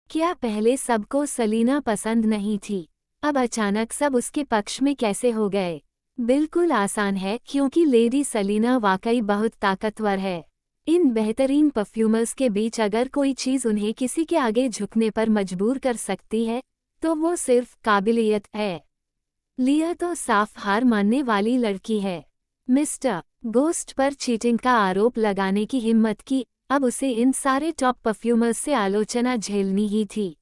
क्या पहले सबको सलीना पसंद नहीं थी? अब अचानक सब उसके पक्ष में कैसे हो गए? बिल्कुल आसान है, क्योंकि लेडी सलीना वाकई बहुत ताकतवर है। इन बेहतरीन परफ्यूमर्स के बीच अगर कोई चीज़ उन्हें किसी के आगे झुकने पर मजबूर कर सकती है, तो वो सिर्फ काबिलियत है। लिया तो साफ हार मानने वाली लड़की है। मिस्टर गोस्ट पर चीटिंग का आरोप लगाने की हिम्मत की, अब उसे इन सारे टॉप परफ्यूमर्स से आलोचना झेलनी ही थी।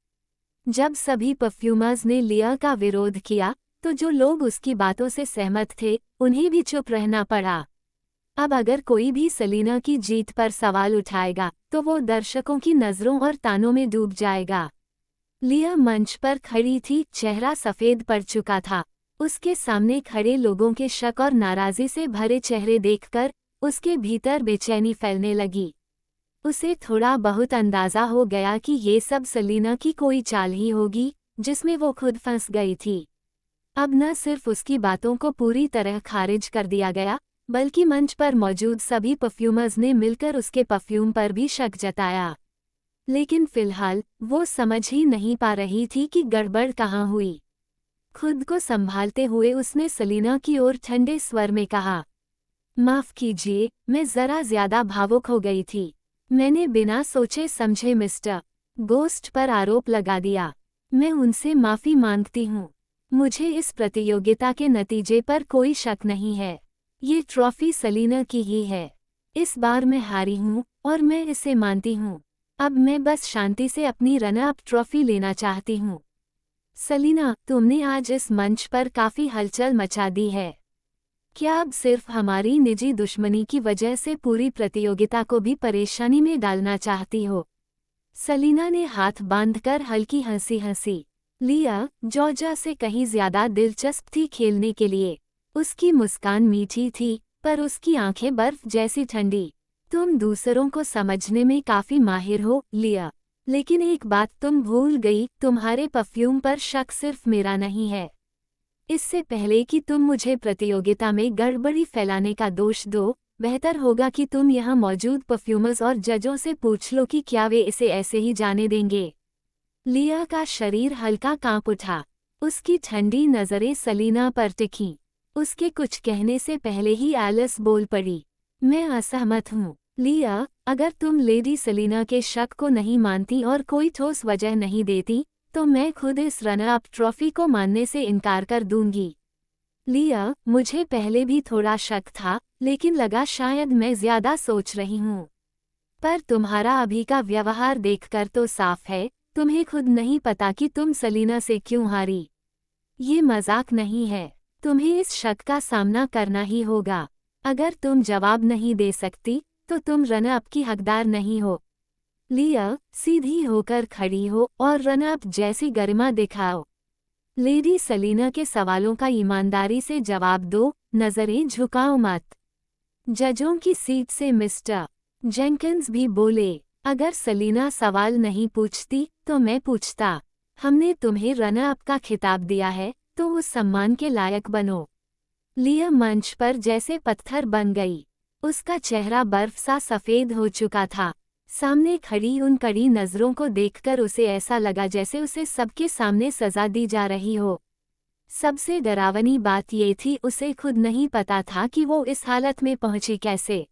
जब सभी परफ्यूमर्स ने लिया का विरोध किया, तो जो लोग उसकी बातों से सहमत थे, उन्हें भी चुप रहना पड़ा। अब अगर कोई भी सलीना की जीत पर सवाल उठाएगा, तो वो दर्शकों की नज़रों और तानों में डूब जाएगा। लिया मंच पर खड़ी थी, चेहरा सफ़ेद पड़ चुका था। उसके सामने खड़े लोगों के शक और नाराज़ी से भरे चेहरे देखकर उसके भीतर बेचैनी फैलने लगी। उसे थोड़ा बहुत अंदाज़ा हो गया कि ये सब सलीना की कोई चाल ही होगी, जिसमें वो खुद फंस गई थी। अब न सिर्फ उसकी बातों को पूरी तरह खारिज कर दिया गया, बल्कि मंच पर मौजूद सभी परफ्यूमर्स ने मिलकर उसके परफ्यूम पर भी शक जताया। लेकिन फिलहाल वो समझ ही नहीं पा रही थी कि गड़बड़ कहाँ हुई। खुद को संभालते हुए उसने सलीना की ओर ठंडे स्वर में कहा, माफ़ कीजिए, मैं ज़रा ज़्यादा भावुक हो गई थी। मैंने बिना सोचे समझे मिस्टर गोस्ट पर आरोप लगा दिया। मैं उनसे माफ़ी मांगती हूँ। मुझे इस प्रतियोगिता के नतीजे पर कोई शक नहीं है। ये ट्रॉफी सलीना की ही है। इस बार मैं हारी हूँ और मैं इसे मानती हूँ। अब मैं बस शांति से अपनी रनर अप ट्रॉफी लेना चाहती हूँ। सलीना, तुमने आज इस मंच पर काफ़ी हलचल मचा दी है। क्या अब सिर्फ हमारी निजी दुश्मनी की वजह से पूरी प्रतियोगिता को भी परेशानी में डालना चाहती हो? सलीना ने हाथ बांधकर हल्की हंसी हंसी। लिया जॉर्जा से कहीं ज्यादा दिलचस्प थी खेलने के लिए। उसकी मुस्कान मीठी थी, पर उसकी आंखें बर्फ जैसी ठंडी। तुम दूसरों को समझने में काफी माहिर हो, लिया। लेकिन एक बात तुम भूल गई, तुम्हारे परफ्यूम पर शक सिर्फ मेरा नहीं है। इससे पहले कि तुम मुझे प्रतियोगिता में गड़बड़ी फैलाने का दोष दो, बेहतर होगा कि तुम यहाँ मौजूद परफ्यूमर्स और जजों से पूछ लो कि क्या वे इसे ऐसे ही जाने देंगे। लिया का शरीर हल्का कांप उठा। उसकी ठंडी नज़रें सलीना पर टिकीं। उसके कुछ कहने से पहले ही एलिस बोल पड़ी, मैं असहमत हूँ। लिया, अगर तुम लेडी सलीना के शक को नहीं मानती और कोई ठोस वजह नहीं देती, तो मैं खुद इस रनर अप ट्रॉफी को मानने से इनकार कर दूंगी। लिया, मुझे पहले भी थोड़ा शक था, लेकिन लगा शायद मैं ज्यादा सोच रही हूँ। पर तुम्हारा अभी का व्यवहार देखकर तो साफ है, तुम्हें खुद नहीं पता कि तुम सलीना से क्यों हारी। ये मजाक नहीं है। तुम्हें इस शक का सामना करना ही होगा। अगर तुम जवाब नहीं दे सकती, तो तुम रनर अप की हकदार नहीं हो। लिया, सीधी होकर खड़ी हो और रनर अप जैसी गरिमा दिखाओ। लेडी सलीना के सवालों का ईमानदारी से जवाब दो, नजरें झुकाओ मत। जजों की सीट से मिस्टर जेंकिंस भी बोले, अगर सलीना सवाल नहीं पूछती, तो मैं पूछता। हमने तुम्हें रनर अप का खिताब दिया है, तो उस सम्मान के लायक बनो। लिया मंच पर जैसे पत्थर बन गई। उसका चेहरा बर्फ सा सफ़ेद हो चुका था। सामने खड़ी उन कड़ी नज़रों को देखकर उसे ऐसा लगा जैसे उसे सबके सामने सज़ा दी जा रही हो। सबसे डरावनी बात ये थी, उसे खुद नहीं पता था कि वो इस हालत में पहुंची कैसे।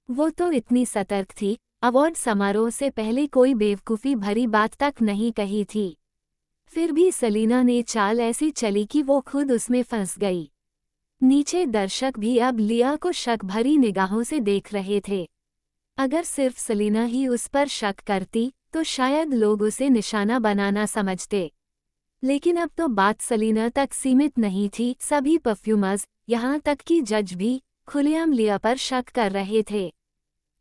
वो तो इतनी सतर्क थी, अवार्ड समारोह से पहले कोई बेवकूफ़ी भरी बात तक नहीं कही थी। फिर भी सलीना ने चाल ऐसी चली कि वो खुद उसमें फंस गई। नीचे दर्शक भी अब लिया को शक भरी निगाहों से देख रहे थे। अगर सिर्फ सलीना ही उस पर शक करती, तो शायद लोग उसे निशाना बनाना समझते। लेकिन अब तो बात सलीना तक सीमित नहीं थी। सभी परफ्यूमर्स, यहाँ तक कि जज भी, खुलेआम लिया पर शक कर रहे थे।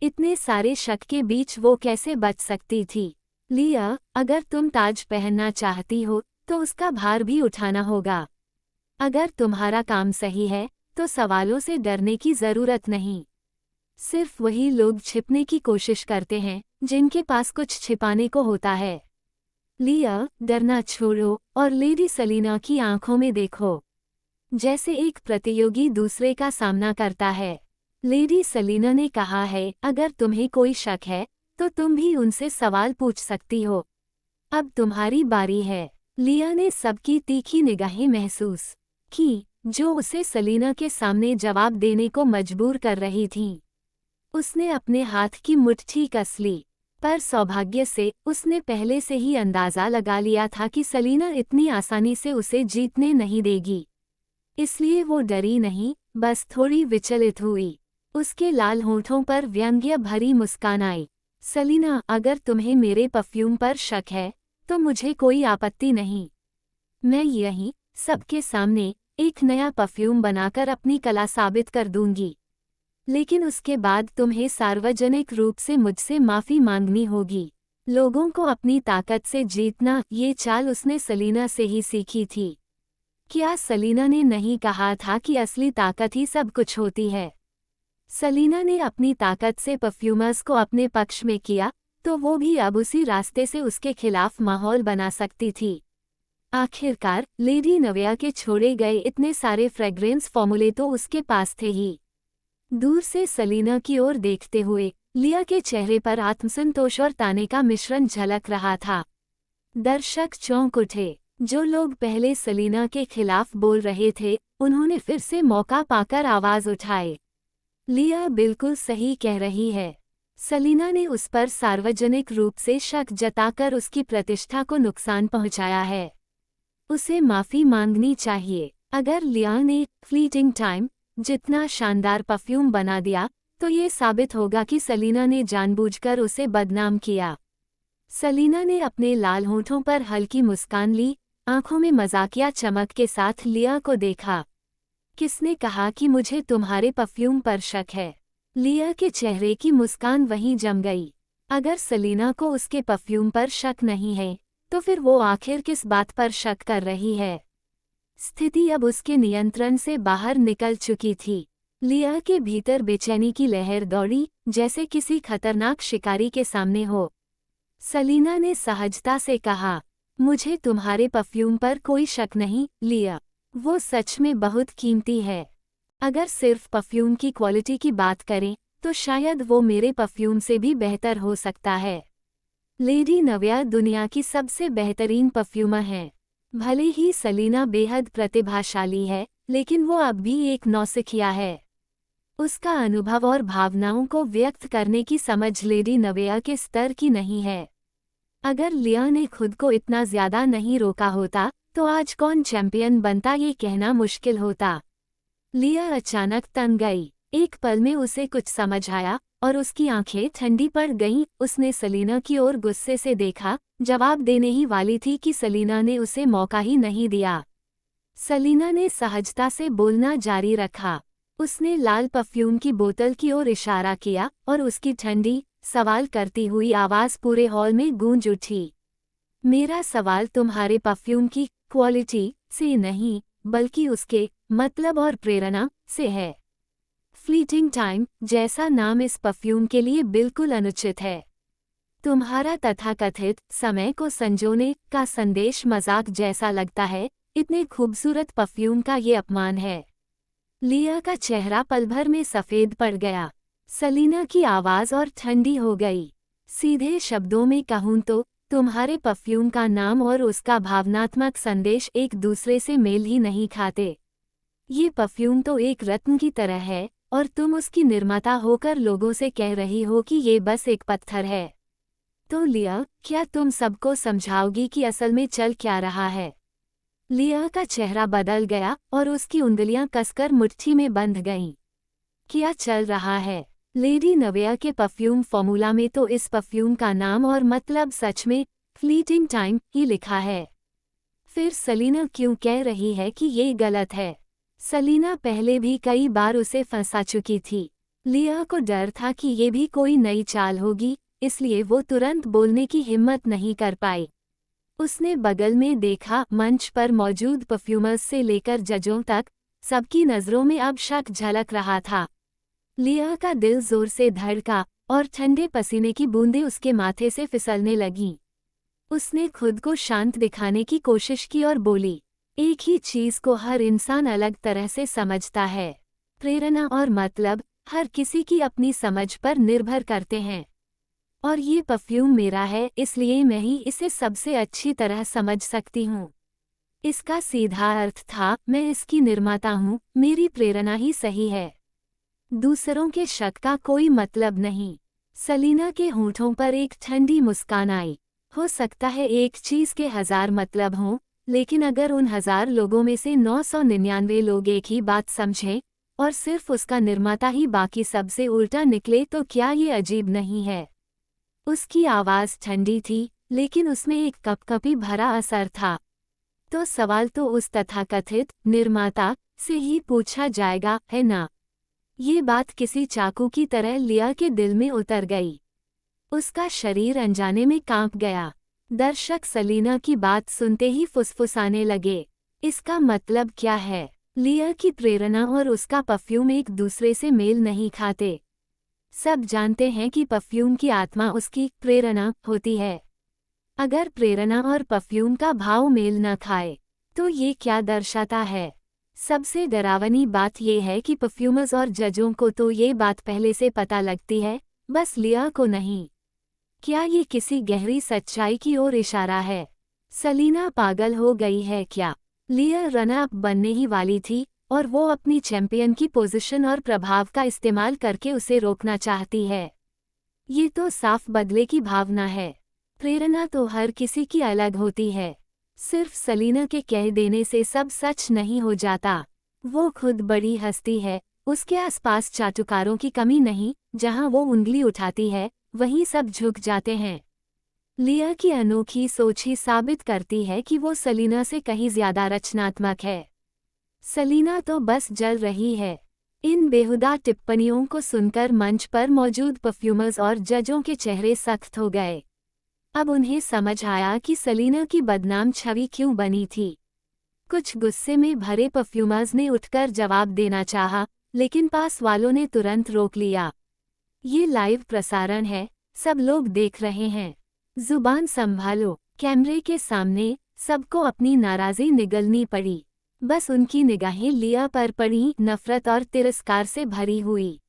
इतने सारे शक के बीच वो कैसे बच सकती थी? लिया, अगर तुम ताज पहनना चाहती हो, तो उसका भार भी उठाना होगा। अगर तुम्हारा काम सही है, तो सवालों से डरने की ज़रूरत नहीं। सिर्फ वही लोग छिपने की कोशिश करते हैं, जिनके पास कुछ छिपाने को होता है। लिया, डरना छोड़ो और लेडी सलीना की आंखों में देखो, जैसे एक प्रतियोगी दूसरे का सामना करता है। लेडी सलीना ने कहा है, अगर तुम्हें कोई शक है, तो तुम भी उनसे सवाल पूछ सकती हो। अब तुम्हारी बारी है। लिया ने सबकी तीखी निगाहें महसूस की, जो उसे सलीना के सामने जवाब देने को मजबूर कर रही थीं। उसने अपने हाथ की मुट्ठी कस ली, पर सौभाग्य से उसने पहले से ही अंदाजा लगा लिया था कि सलीना इतनी आसानी से उसे जीतने नहीं देगी। इसलिए वो डरी नहीं, बस थोड़ी विचलित हुई। उसके लाल होठों पर व्यंग्य भरी मुस्कान आई। सलीना, अगर तुम्हें मेरे परफ्यूम पर शक है तो मुझे कोई आपत्ति नहीं। मैं यहीं सबके सामने एक नया परफ्यूम बनाकर अपनी कला साबित कर दूंगी। लेकिन उसके बाद तुम्हें सार्वजनिक रूप से मुझसे माफ़ी मांगनी होगी। लोगों को अपनी ताकत से जीतना, ये चाल उसने सलीना से ही सीखी थी। क्या सलीना ने नहीं कहा था कि असली ताकत ही सब कुछ होती है? सलीना ने अपनी ताकत से परफ्यूमर्स को अपने पक्ष में किया, तो वो भी अब उसी रास्ते से उसके खिलाफ माहौल बना सकती थी। आखिरकार लेडी नव्या के छोड़े गए इतने सारे फ्रेग्रेंस फॉर्मूले तो उसके पास थे ही। दूर से सलीना की ओर देखते हुए लिया के चेहरे पर आत्मसंतोष और ताने का मिश्रण झलक रहा था। दर्शक चौंक उठे। जो लोग पहले सलीना के खिलाफ बोल रहे थे, उन्होंने फिर से मौका पाकर आवाज उठाए। लिया बिल्कुल सही कह रही है। सलीना ने उस पर सार्वजनिक रूप से शक जताकर उसकी प्रतिष्ठा को नुकसान पहुंचाया है। उसे माफी मांगनी चाहिए। अगर लिया ने फ्लीटिंग टाइम जितना शानदार परफ्यूम बना दिया, तो ये साबित होगा कि सलीना ने जानबूझकर उसे बदनाम किया। सलीना ने अपने लाल होठों पर हल्की मुस्कान ली, आंखों में मजाकिया चमक के साथ लिया को देखा। किसने कहा कि मुझे तुम्हारे परफ्यूम पर शक है? लिया के चेहरे की मुस्कान वहीं जम गई। अगर सलीना को उसके परफ्यूम पर शक नहीं है, तो फिर वो आखिर किस बात पर शक कर रही है? स्थिति अब उसके नियंत्रण से बाहर निकल चुकी थी। लिया के भीतर बेचैनी की लहर दौड़ी, जैसे किसी खतरनाक शिकारी के सामने हो। सलीना ने सहजता से कहा, मुझे तुम्हारे परफ्यूम पर कोई शक नहीं, लिया। वो सच में बहुत कीमती है। अगर सिर्फ परफ्यूम की क्वालिटी की बात करें, तो शायद वो मेरे परफ्यूम से भी बेहतर हो सकता है। लेडी नव्या दुनिया की सबसे बेहतरीन परफ्यूमर हैं। भले ही सलीना बेहद प्रतिभाशाली है, लेकिन वो अब भी एक नौसिखिया है। उसका अनुभव और भावनाओं को व्यक्त करने की समझ लेडी नव्या के स्तर की नहीं है। अगर लिया ने खुद को इतना ज्यादा नहीं रोका होता, तो आज कौन चैंपियन बनता ये कहना मुश्किल होता। लिया अचानक तंग गई। एक पल में उसे कुछ समझ आया और उसकी आंखें ठंडी पड़ गईं। उसने सलीना की ओर गुस्से से देखा, जवाब देने ही वाली थी कि सलीना ने उसे मौका ही नहीं दिया। सलीना ने सहजता से बोलना जारी रखा। उसने लाल परफ्यूम की बोतल की ओर इशारा किया और उसकी ठंडी, सवाल करती हुई आवाज पूरे हॉल में गूंज उठी। मेरा सवाल तुम्हारे परफ्यूम की क्वालिटी से नहीं, बल्कि उसके मतलब और प्रेरणा से है। फ्लीटिंग टाइम जैसा नाम इस परफ्यूम के लिए बिल्कुल अनुचित है। तुम्हारा तथाकथित समय को संजोने का संदेश मजाक जैसा लगता है। इतने खूबसूरत परफ्यूम का ये अपमान है। लिया का चेहरा पलभर में सफेद पड़ गया। सलीना की आवाज और ठंडी हो गई। सीधे शब्दों में कहूँ तो तुम्हारे परफ्यूम का नाम और उसका भावनात्मक संदेश एक दूसरे से मेल ही नहीं खाते। ये परफ्यूम तो एक रत्न की तरह है, और तुम उसकी निर्माता होकर लोगों से कह रही हो कि ये बस एक पत्थर है। तो लिया, क्या तुम सबको समझाओगी कि असल में चल क्या रहा है? लिया का चेहरा बदल गया और उसकी उंगलियां कसकर मुट्ठी में बंध गईं। क्या चल रहा है? लेडी नव्या के परफ्यूम फॉर्मूला में तो इस परफ्यूम का नाम और मतलब सच में फ्लीटिंग टाइम ही लिखा है। फिर सलीना क्यों कह रही है कि ये गलत है? सलीना पहले भी कई बार उसे फंसा चुकी थी। लिया को डर था कि ये भी कोई नई चाल होगी, इसलिए वो तुरंत बोलने की हिम्मत नहीं कर पाई। उसने बगल में देखा। मंच पर मौजूद परफ्यूमर्स से लेकर जजों तक सबकी नज़रों में अब शक झलक रहा था। लिया का दिल जोर से धड़का और ठंडे पसीने की बूंदें उसके माथे से फिसलने लगीं। उसने खुद को शांत दिखाने की कोशिश की और बोली, एक ही चीज़ को हर इंसान अलग तरह से समझता है। प्रेरणा और मतलब हर किसी की अपनी समझ पर निर्भर करते हैं। और ये परफ्यूम मेरा है, इसलिए मैं ही इसे सबसे अच्छी तरह समझ सकती हूँ। इसका सीधा अर्थ था, मैं इसकी निर्माता हूँ, मेरी प्रेरणा ही सही है। दूसरों के शक का कोई मतलब नहीं। सलीना के होंठों पर एक ठंडी मुस्कान आई। हो सकता है एक चीज के 1000 मतलब हों, लेकिन अगर उन 1000 लोगों में से 999 लोग एक ही बात समझें और सिर्फ उसका निर्माता ही बाकी सबसे उल्टा निकले, तो क्या ये अजीब नहीं है? उसकी आवाज ठंडी थी, लेकिन उसमें एक कपकपी भरा असर था। तो सवाल तो उस तथाकथित निर्माता से ही पूछा जाएगा, है ना? ये बात किसी चाकू की तरह लिया के दिल में उतर गई। उसका शरीर अनजाने में कांप गया। दर्शक सलीना की बात सुनते ही फुसफुसाने लगे। इसका मतलब क्या है? लिया की प्रेरणा और उसका परफ्यूम एक दूसरे से मेल नहीं खाते। सब जानते हैं कि परफ्यूम की आत्मा उसकी प्रेरणा होती है। अगर प्रेरणा और परफ्यूम का भाव मेल न खाए, तो ये क्या दर्शाता है? सबसे डरावनी बात यह है कि परफ्यूमर्स और जजों को तो ये बात पहले से पता लगती है, बस लिया को नहीं। क्या ये किसी गहरी सच्चाई की ओर इशारा है? सलीना पागल हो गई है क्या? लिया रनर अप बनने ही वाली थी और वो अपनी चैंपियन की पोजीशन और प्रभाव का इस्तेमाल करके उसे रोकना चाहती है। ये तो साफ बदले की भावना है। प्रेरणा तो हर किसी की अलग होती है। सिर्फ सलीना के कह देने से सब सच नहीं हो जाता। वो खुद बड़ी हस्ती है, उसके आसपास चाटुकारों की कमी नहीं, जहां वो उंगली उठाती है वहीं सब झुक जाते हैं। लिया की अनोखी सोच ही साबित करती है कि वो सलीना से कहीं ज्यादा रचनात्मक है। सलीना तो बस जल रही है। इन बेहुदा टिप्पणियों को सुनकर मंच पर मौजूद परफ्यूमर्स और जजों के चेहरे सख्त हो गए। अब उन्हें समझ आया कि सलीना की बदनाम छवि क्यों बनी थी। कुछ गुस्से में भरे परफ्यूमर्स ने उठकर जवाब देना चाहा, लेकिन पास वालों ने तुरंत रोक लिया। ये लाइव प्रसारण है, सब लोग देख रहे हैं। जुबान संभालो। कैमरे के सामने सबको अपनी नाराजगी निगलनी पड़ी। बस उनकी निगाहें लिया पर पड़ी, नफरत और तिरस्कार से भरी हुई।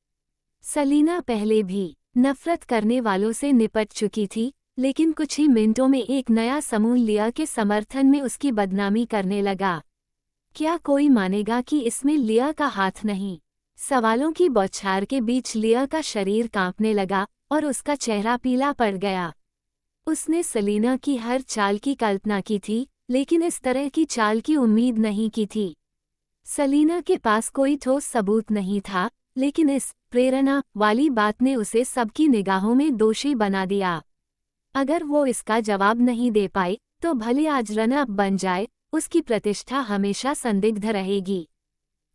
सलीना पहले भी नफरत करने वालों से निपट चुकी थी, लेकिन कुछ ही मिनटों में एक नया समूह लिया के समर्थन में उसकी बदनामी करने लगा। क्या कोई मानेगा कि इसमें लिया का हाथ नहीं? सवालों की बौछार के बीच लिया का शरीर कांपने लगा और उसका चेहरा पीला पड़ गया। उसने सलीना की हर चाल की कल्पना की थी, लेकिन इस तरह की चाल की उम्मीद नहीं की थी। सलीना के पास कोई ठोस सबूत नहीं था, लेकिन इस प्रेरणा वाली बात ने उसे सबकी निगाहों में दोषी बना दिया। अगर वो इसका जवाब नहीं दे पाई, तो भले आज रनर अप बन जाए, उसकी प्रतिष्ठा हमेशा संदिग्ध रहेगी।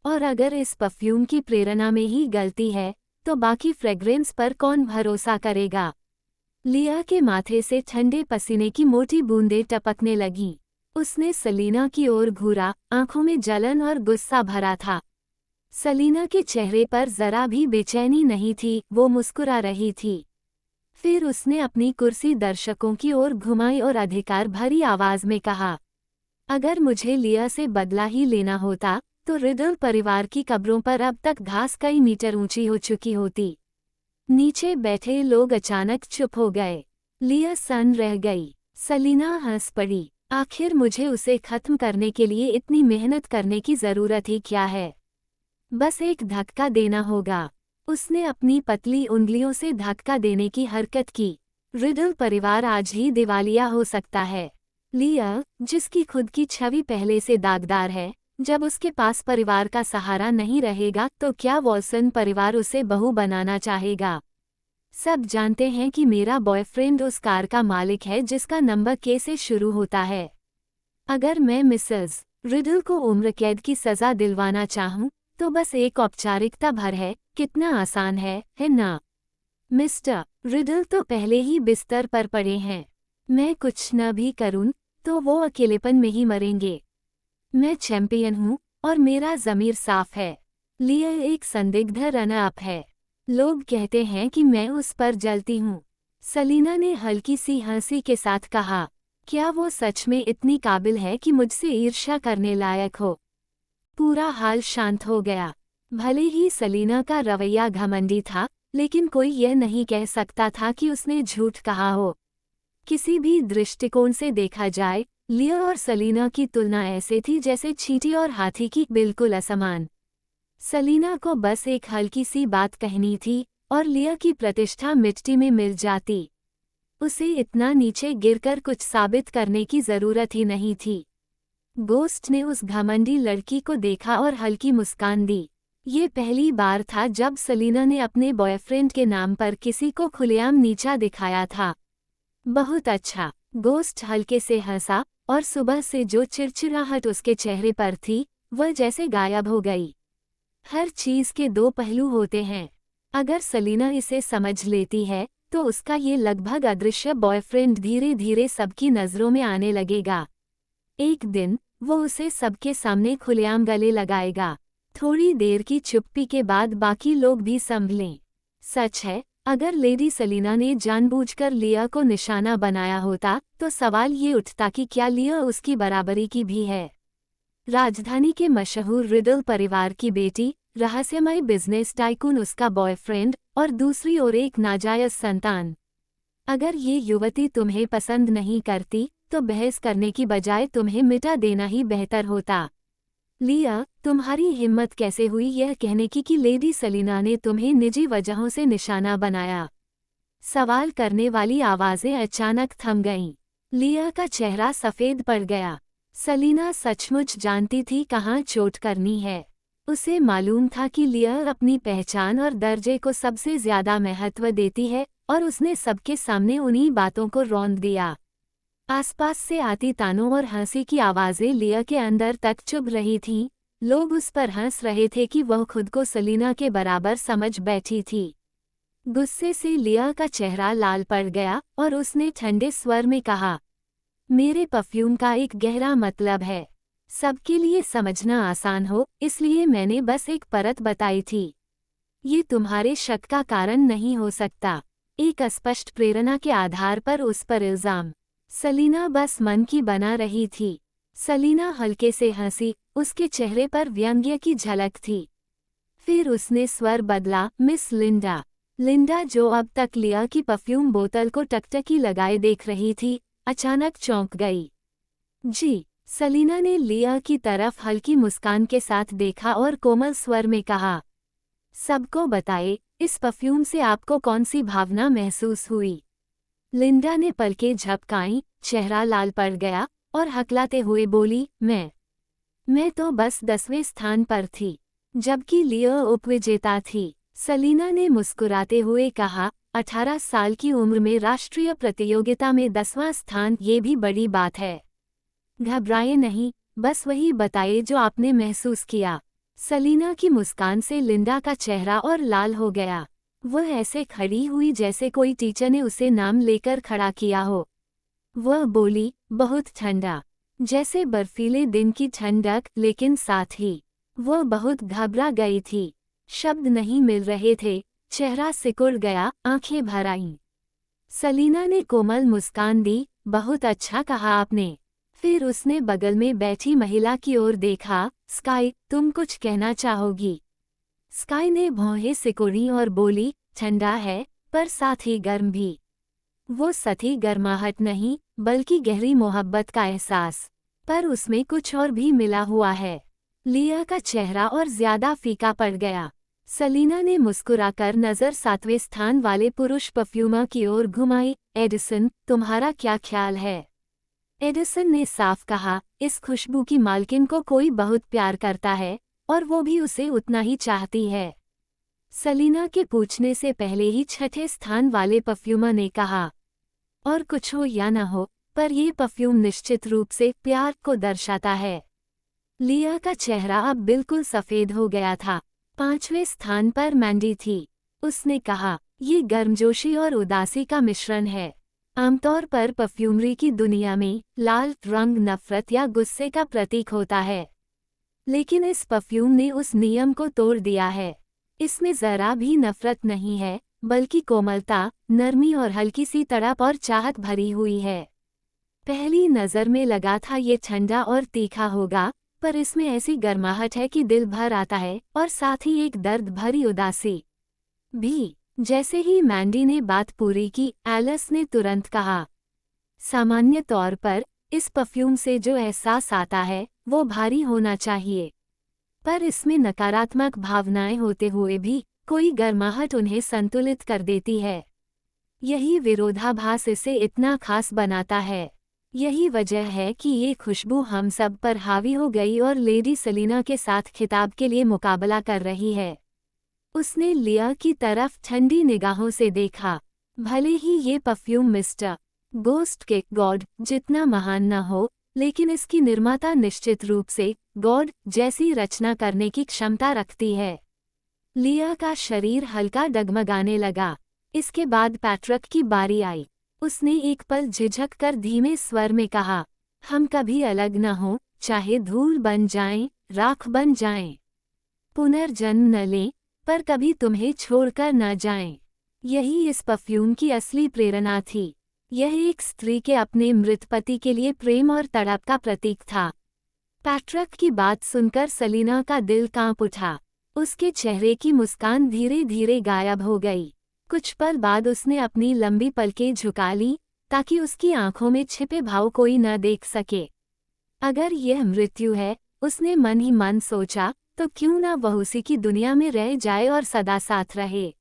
और अगर इस परफ्यूम की प्रेरणा में ही गलती है, तो बाकी फ्रेग्रेंस पर कौन भरोसा करेगा? लिया के माथे से ठंडे पसीने की मोटी बूंदें टपकने लगीं। उसने सलीना की ओर घूरा, आंखों में जलन और गुस्सा भरा था। सलीना के चेहरे पर जरा भी बेचैनी नहीं थी, वो मुस्कुरा रही थी। फिर उसने अपनी कुर्सी दर्शकों की ओर घुमाई और अधिकार भरी आवाज में कहा, अगर मुझे लिया से बदला ही लेना होता, तो रिडल परिवार की कब्रों पर अब तक घास कई मीटर ऊंची हो चुकी होती। नीचे बैठे लोग अचानक चुप हो गए। लिया सन्न रह गई। सलीना हंस पड़ी। आखिर मुझे उसे खत्म करने के लिए इतनी मेहनत करने की जरूरत ही क्या है? बस एक धक्का देना होगा। उसने अपनी पतली उंगलियों से धक्का देने की हरकत की। रिडल परिवार आज ही दिवालिया हो सकता है। लिया, जिसकी खुद की छवि पहले से दागदार है, जब उसके पास परिवार का सहारा नहीं रहेगा, तो क्या वॉल्सन परिवार उसे बहू बनाना चाहेगा? सब जानते हैं कि मेरा बॉयफ्रेंड उस कार का मालिक है जिसका नंबर के से शुरू होता है। अगर मैं मिसेस रिडल को उम्र कैद की सजा दिलवाना चाहूं, तो बस एक औपचारिकता भर है। कितना आसान है ना? मिस्टर रिडल तो पहले ही बिस्तर पर पड़े हैं। मैं कुछ न भी करूं, तो वो अकेलेपन में ही मरेंगे। मैं चैंपियन हूं और मेरा ज़मीर साफ है। लिया एक संदिग्ध रनर अप है। लोग कहते हैं कि मैं उस पर जलती हूं। सलीना ने हल्की सी हंसी के साथ कहा, क्या वो सच में इतनी काबिल है कि मुझसे ईर्ष्या करने लायक हो? पूरा हाल शांत हो गया। भले ही सलीना का रवैया घमंडी था, लेकिन कोई यह नहीं कह सकता था कि उसने झूठ कहा हो। किसी भी दृष्टिकोण से देखा जाए, लिया और सलीना की तुलना ऐसे थी जैसे चींटी और हाथी की, बिल्कुल असमान। सलीना को बस एक हल्की सी बात कहनी थी और लिया की प्रतिष्ठा मिट्टी में मिल जाती। उसे इतना नीचे गिरकर कुछ साबित करने की जरूरत ही नहीं थी। गोस्ट ने उस घमंडी लड़की को देखा और हल्की मुस्कान दी। ये पहली बार था जब सलीना ने अपने बॉयफ्रेंड के नाम पर किसी को खुलेआम नीचा दिखाया था। बहुत अच्छा, गोस्ट हल्के से हंसा और सुबह से जो चिड़चिड़ाहट उसके चेहरे पर थी वह जैसे गायब हो गई। हर चीज के दो पहलू होते हैं। अगर सलीना इसे समझ लेती है तो उसका ये लगभग अदृश्य बॉयफ्रेंड धीरे धीरे सबकी नजरों में आने लगेगा। एक दिन वो उसे सबके सामने खुलेआम गले लगाएगा। थोड़ी देर की चुप्पी के बाद बाकी लोग भी संभलें। सच है, अगर लेडी सलीना ने जानबूझकर लिया को निशाना बनाया होता तो सवाल ये उठता कि क्या लिया उसकी बराबरी की भी है। राजधानी के मशहूर रिडल परिवार की बेटी, रहस्यमय बिजनेस टाइकून उसका बॉयफ्रेंड और दूसरी ओर एक नाजायज संतान। अगर ये युवती तुम्हें पसंद नहीं करती तो बहस करने की बजाय तुम्हें मिटा देना ही बेहतर होता। लिया, तुम्हारी हिम्मत कैसे हुई यह कहने की कि लेडी सलीना ने तुम्हें निजी वजहों से निशाना बनाया? सवाल करने वाली आवाजें अचानक थम गईं। लिया का चेहरा सफेद पड़ गया। सलीना सचमुच जानती थी कहाँ चोट करनी है। उसे मालूम था कि लिया अपनी पहचान और दर्जे को सबसे ज्यादा महत्व देती है और उसने सबके सामने उन्हीं बातों को रौंद दिया। आसपास से आती तानों और हंसी की आवाजें लिया के अंदर तक चुभ रही थीं। लोग उस पर हंस रहे थे कि वह खुद को सलीना के बराबर समझ बैठी थी। गुस्से से लिया का चेहरा लाल पड़ गया और उसने ठंडे स्वर में कहा, मेरे परफ्यूम का एक गहरा मतलब है। सबके लिए समझना आसान हो इसलिए मैंने बस एक परत बताई थी। ये तुम्हारे शक का कारण नहीं हो सकता। एक अस्पष्ट प्रेरणा के आधार पर उस पर इल्जाम। सलीना बस मन की बना रही थी। सलीना हल्के से हंसी, उसके चेहरे पर व्यंग्य की झलक थी। फिर उसने स्वर बदला, मिस लिंडा। लिंडा, जो अब तक लिया की परफ्यूम बोतल को टकटकी लगाए देख रही थी, अचानक चौंक गई। जी, सलीना ने लिया की तरफ हल्की मुस्कान के साथ देखा और कोमल स्वर में कहा, सबको बताए, इस परफ्यूम से आपको कौन सी भावना महसूस हुई? लिंडा ने पलकें झपकाईं, चेहरा लाल पड़ गया और हकलाते हुए बोली, मैं तो बस 10वें स्थान पर थी, जबकि लिया उपविजेता थी। सलीना ने मुस्कुराते हुए कहा, 18 साल की उम्र में राष्ट्रीय प्रतियोगिता में 10वां स्थान, ये भी बड़ी बात है। घबराए नहीं, बस वही बताइए जो आपने महसूस किया। सलीना की मुस्कान से लिंडा का चेहरा और लाल हो गया। वह ऐसे खड़ी हुई जैसे कोई टीचर ने उसे नाम लेकर खड़ा किया हो। वह बोली, बहुत ठंडा, जैसे बर्फीले दिन की ठंडक, लेकिन साथ ही वह बहुत घबरा गई थी। शब्द नहीं मिल रहे थे, चेहरा सिकुड़ गया, आंखें भर आईं। सलीना ने कोमल मुस्कान दी, बहुत अच्छा कहा आपने। फिर उसने बगल में बैठी महिला की ओर देखा, स्काई, तुम कुछ कहना चाहोगी? स्काई ने भौहें सिकुड़ी और बोली, ठंडा है पर साथ ही गर्म भी। वो सती गर्माहट नहीं, बल्कि गहरी मोहब्बत का एहसास, पर उसमें कुछ और भी मिला हुआ है। लिया का चेहरा और ज्यादा फीका पड़ गया। सलीना ने मुस्कुराकर नजर 7वें स्थान वाले पुरुष परफ्यूमर की ओर घुमाई। एडिसन, तुम्हारा क्या ख्याल है? एडिसन ने साफ कहा, इस खुशबू की मालकिन को कोई बहुत प्यार करता है और वो भी उसे उतना ही चाहती है। सलीना के पूछने से पहले ही 6ठे स्थान वाले परफ्यूमर ने कहा, और कुछ हो या न हो, पर ये परफ्यूम निश्चित रूप से प्यार को दर्शाता है। लिया का चेहरा अब बिल्कुल सफेद हो गया था। 5वें स्थान पर मैंडी थी। उसने कहा, ये गर्मजोशी और उदासी का मिश्रण है। आमतौर पर परफ्यूमरी की दुनिया में लाल रंग नफरत या गुस्से का प्रतीक होता है, लेकिन इस परफ्यूम ने उस नियम को तोड़ दिया है। इसमें जरा भी नफरत नहीं है, बल्कि कोमलता, नरमी और हल्की सी तड़प और चाहत भरी हुई है। पहली नज़र में लगा था ये ठंडा और तीखा होगा, पर इसमें ऐसी गर्माहट है कि दिल भर आता है और साथ ही एक दर्द भरी उदासी भी। जैसे ही मैंडी ने बात पूरी की, एलिस ने तुरंत कहा, सामान्य तौर पर इस परफ्यूम से जो एहसास आता है वो भारी होना चाहिए, पर इसमें नकारात्मक भावनाएं होते हुए भी कोई गर्माहट उन्हें संतुलित कर देती है। यही विरोधाभास इसे इतना खास बनाता है। यही वजह है कि ये खुशबू हम सब पर हावी हो गई और लेडी सेलिना के साथ खिताब के लिए मुकाबला कर रही है। उसने लिया की तरफ ठंडी निगाहों से देखा। भले ही ये परफ्यूम मिस्टर गोस्ट के गॉड जितना महान न हो, लेकिन इसकी निर्माता निश्चित रूप से गॉड जैसी रचना करने की क्षमता रखती है। लिया का शरीर हल्का डगमगाने लगा। इसके बाद पैट्रिक की बारी आई। उसने एक पल झिझक कर धीमे स्वर में कहा, हम कभी अलग न हों, चाहे धूल बन जाएं, राख बन जाएं, पुनर्जन्म न लें, पर कभी तुम्हें छोड़कर न जाएं। यही इस परफ्यूम की असली प्रेरणा थी। यह एक स्त्री के अपने मृत पति के लिए प्रेम और तड़प का प्रतीक था। पैट्रिक की बात सुनकर सेलिना का दिल कांप उठा। उसके चेहरे की मुस्कान धीरे धीरे गायब हो गई। कुछ पल बाद उसने अपनी लंबी पलकें झुका ली ताकि उसकी आंखों में छिपे भाव कोई न देख सके। अगर यह मृत्यु है, उसने मन ही मन सोचा, तो क्यों न वह उसी की दुनिया में रह जाए और सदा साथ रहे।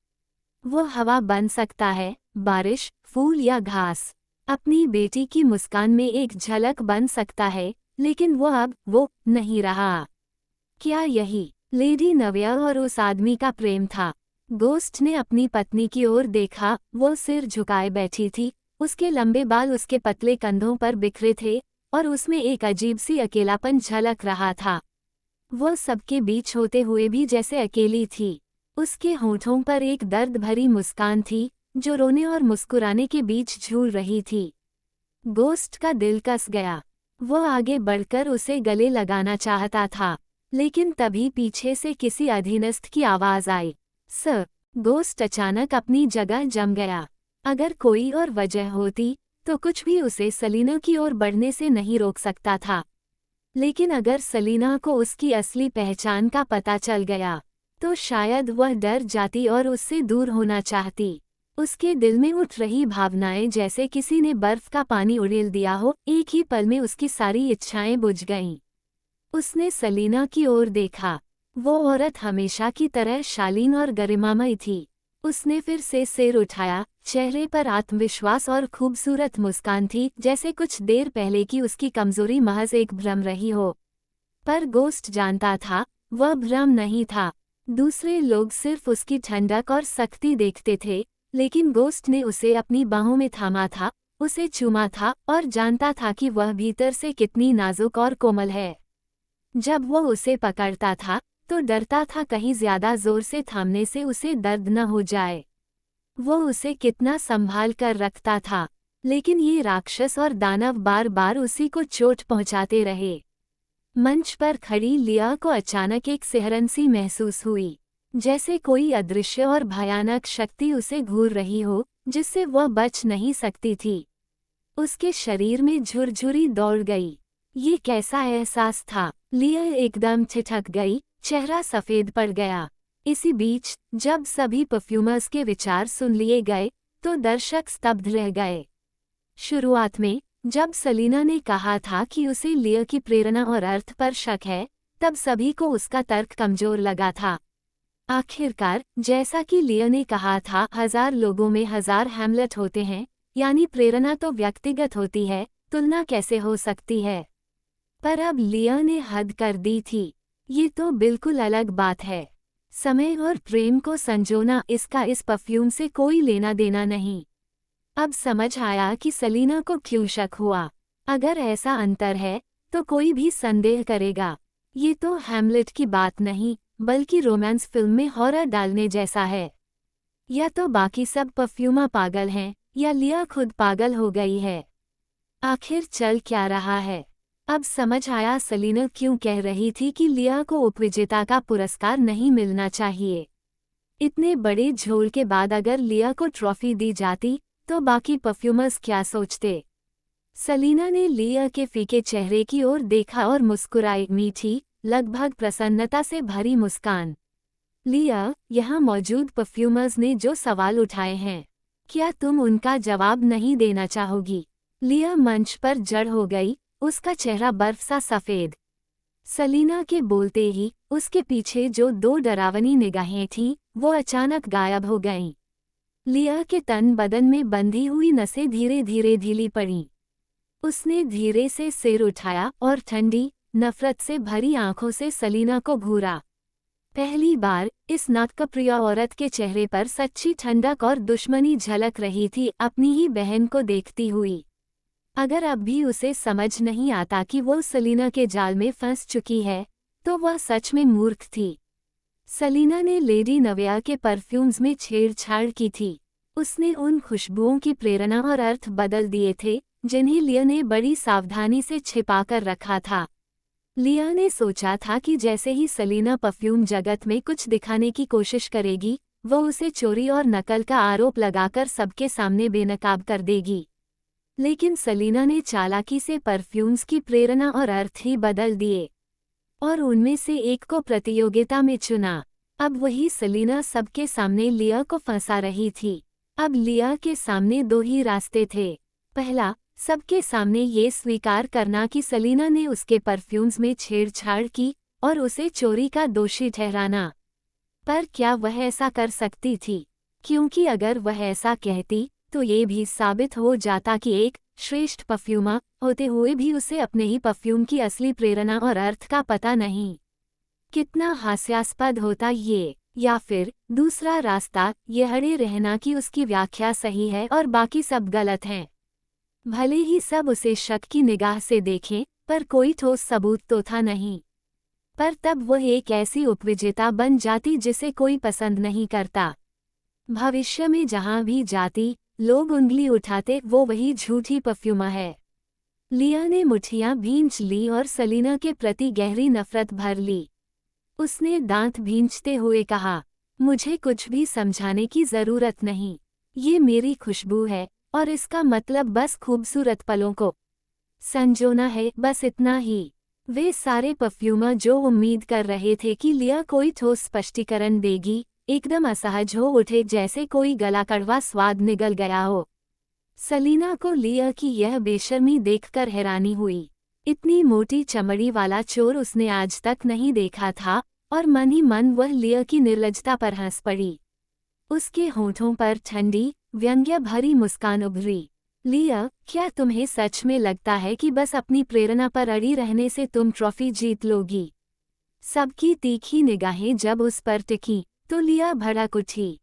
वो हवा बन सकता है, बारिश, फूल या घास। अपनी बेटी की मुस्कान में एक झलक बन सकता है, लेकिन वो नहीं रहा। क्या यही लेडी नव्या और उस आदमी का प्रेम था? गोस्ट ने अपनी पत्नी की ओर देखा। वो सिर झुकाए बैठी थी। उसके लंबे बाल उसके पतले कंधों पर बिखरे थे और उसमें एक अजीब सी अकेलापन झलक रहा था। वो सबके बीच होते हुए भी जैसे अकेली थी। उसके होठों पर एक दर्द भरी मुस्कान थी जो रोने और मुस्कुराने के बीच झूल रही थी। गोस्ट का दिल कस गया। वो आगे बढ़कर उसे गले लगाना चाहता था, लेकिन तभी पीछे से किसी अधीनस्थ की आवाज आई। सर। गोस्ट अचानक अपनी जगह जम गया। अगर कोई और वजह होती तो कुछ भी उसे सेलिना की ओर बढ़ने से नहीं रोक सकता था, लेकिन अगर सेलिना को उसकी असली पहचान का पता चल गया तो शायद वह डर जाती और उससे दूर होना चाहती। उसके दिल में उठ रही भावनाएं जैसे किसी ने बर्फ का पानी उड़ेल दिया हो। एक ही पल में उसकी सारी इच्छाएं बुझ गईं। उसने सेलिना की ओर देखा। वो औरत हमेशा की तरह शालीन और गरिमामयी थी। उसने फिर से सिर उठाया। चेहरे पर आत्मविश्वास और खूबसूरत मुस्कान थी, जैसे कुछ देर पहले की उसकी कमजोरी महज एक भ्रम रही हो। पर गोस्ट जानता था, वह भ्रम नहीं था। दूसरे लोग सिर्फ उसकी ठंडक और सख्ती देखते थे, लेकिन गोस्ट ने उसे अपनी बाहों में थामा था, उसे चूमा था और जानता था कि वह भीतर से कितनी नाजुक और कोमल है। जब वो उसे पकड़ता था तो डरता था कहीं ज्यादा जोर से थामने से उसे दर्द न हो जाए। वो उसे कितना संभाल कर रखता था, लेकिन ये राक्षस और दानव बार बार उसी को चोट पहुंचाते रहे। मंच पर खड़ी लिया को अचानक एक सिहरन सी महसूस हुई, जैसे कोई अदृश्य और भयानक शक्ति उसे घूर रही हो, जिससे वह बच नहीं सकती थी। उसके शरीर में झुरझुरी दौड़ गई। ये कैसा एहसास था? लिया एकदम ठिठक गई, चेहरा सफेद पड़ गया। इसी बीच जब सभी परफ्यूमर्स के विचार सुन लिए गए तो दर्शक स्तब्ध रह गए। शुरुआत में जब सेलिना ने कहा था कि उसे लिया की प्रेरणा और अर्थ पर शक है, तब सभी को उसका तर्क कमजोर लगा था। आखिरकार जैसा कि लिया ने कहा था, 1000 लोगों में 1000 हैमलेट होते हैं, यानी प्रेरणा तो व्यक्तिगत होती है, तुलना कैसे हो सकती है। पर अब लिया ने हद कर दी थी। ये तो बिल्कुल अलग बात है। समय और प्रेम को संजोना, इसका इस परफ्यूम से कोई लेना देना नहीं। अब समझ आया कि सेलिना को क्यों शक हुआ। अगर ऐसा अंतर है तो कोई भी संदेह करेगा। ये तो हैमलेट की बात नहीं, बल्कि रोमांस फिल्म में हॉरर डालने जैसा है। या तो बाकी सब परफ्यूमर पागल हैं, या लिया खुद पागल हो गई है। आखिर चल क्या रहा है? अब समझ आया सेलिना क्यों कह रही थी कि लिया को उपविजेता का पुरस्कार नहीं मिलना चाहिए। इतने बड़े झोल के बाद अगर लिया को ट्रॉफी दी जाती तो बाकी परफ्यूमर्स क्या सोचते? सेलिना ने लिया के फीके चेहरे की ओर देखा और मुस्कुराई, मीठी, लगभग प्रसन्नता से भरी मुस्कान। लिया, यहाँ मौजूद परफ्यूमर्स ने जो सवाल उठाए हैं, क्या तुम उनका जवाब नहीं देना चाहोगी? लिया मंच पर जड़ हो गई, उसका चेहरा बर्फ सा सफेद। सलीना के बोलते ही उसके पीछे जो दो डरावनी निगाहें थीं, वो अचानक गायब हो गईं। लिया के तन बदन में बंधी हुई नसें धीरे धीरे ढीली पड़ीं। उसने धीरे से सिर उठाया और ठंडी, नफरत से भरी आंखों से सलीना को घूरा। पहली बार इस नाटकप्रिय औरत के चेहरे पर सच्ची ठंडक और दुश्मनी झलक रही थी, अपनी ही बहन को देखती हुई। अगर अब भी उसे समझ नहीं आता कि वो सलीना के जाल में फंस चुकी है, तो वह सच में मूर्ख थी। सलीना ने लेडी नव्या के परफ्यूम्स में छेड़छाड़ की थी। उसने उन खुशबुओं की प्रेरणा और अर्थ बदल दिए थे, जिन्हें लिया ने बड़ी सावधानी से छिपाकर रखा था। लिया ने सोचा था कि जैसे ही सलीना परफ्यूम जगत में कुछ दिखाने की कोशिश करेगी, वो उसे चोरी और नकल का आरोप लगाकर सबके सामने बेनकाब कर देगी। लेकिन सलीना ने चालाकी से परफ्यूम्स की प्रेरणा और अर्थ ही बदल दिए, और उनमें से एक को प्रतियोगिता में चुना। अब वही सलीना सबके सामने लिया को फंसा रही थी। अब लिया के सामने दो ही रास्ते थे। पहला, सबके सामने ये स्वीकार करना कि सलीना ने उसके परफ्यूम्स में छेड़छाड़ की और उसे चोरी का दोषी ठहराना। पर क्या वह ऐसा कर सकती थी? क्योंकि अगर वह ऐसा कहती, तो ये भी साबित हो जाता कि एक श्रेष्ठ परफ्यूमर होते हुए भी उसे अपने ही परफ्यूम की असली प्रेरणा और अर्थ का पता नहीं। कितना हास्यास्पद होता ये। या फिर दूसरा रास्ता, ये अड़े रहना कि उसकी व्याख्या सही है और बाकी सब गलत हैं। भले ही सब उसे शक की निगाह से देखें, पर कोई ठोस सबूत तो था नहीं। पर तब वह एक ऐसी उपविजेता बन जाती जिसे कोई पसंद नहीं करता। भविष्य में जहां भी जाती, लोग उंगली उठाते, वो वही झूठी परफ्यूमर है। लिया ने मुठियां भींच ली और सलीना के प्रति गहरी नफरत भर ली। उसने दांत भींचते हुए कहा, मुझे कुछ भी समझाने की जरूरत नहीं। ये मेरी खुशबू है, और इसका मतलब बस खूबसूरत पलों को संजोना है, बस इतना ही। वे सारे परफ्यूमर जो उम्मीद कर रहे थे कि लिया कोई ठोस स्पष्टीकरण देगी, एकदम असहज हो उठे, जैसे कोई गला कड़वा स्वाद निगल गया हो। सलीना को लिया की यह बेशर्मी देखकर हैरानी हुई। इतनी मोटी चमड़ी वाला चोर उसने आज तक नहीं देखा था, और मन ही मन वह लिया की निर्लज्जता पर हंस पड़ी। उसके होठों पर ठंडी, व्यंग्य भरी मुस्कान उभरी। लिया, क्या तुम्हें सच में लगता है कि बस अपनी प्रेरणा पर अड़ी रहने से तुम ट्रॉफी जीत लोगी? सबकी तीखी निगाहें जब उस पर टिकी, तो लिया भड़क उठी।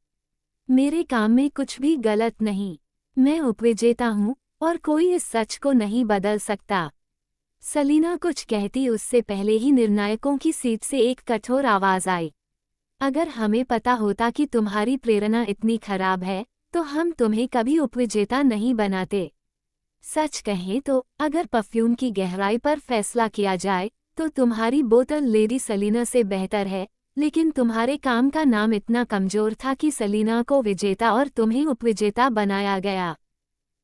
मेरे काम में कुछ भी गलत नहीं। मैं उपविजेता हूँ, और कोई इस सच को नहीं बदल सकता। सलीना कुछ कहती उससे पहले ही निर्णायकों की सीट से एक कठोर आवाज आई। अगर हमें पता होता कि तुम्हारी प्रेरणा इतनी खराब है, तो हम तुम्हें कभी उपविजेता नहीं बनाते। सच कहें तो अगर परफ्यूम की गहराई पर फैसला किया जाए, तो तुम्हारी बोतल लेडी सलीना से बेहतर है, लेकिन तुम्हारे काम का नाम इतना कमजोर था कि सलीना को विजेता और तुम्हें उपविजेता बनाया गया।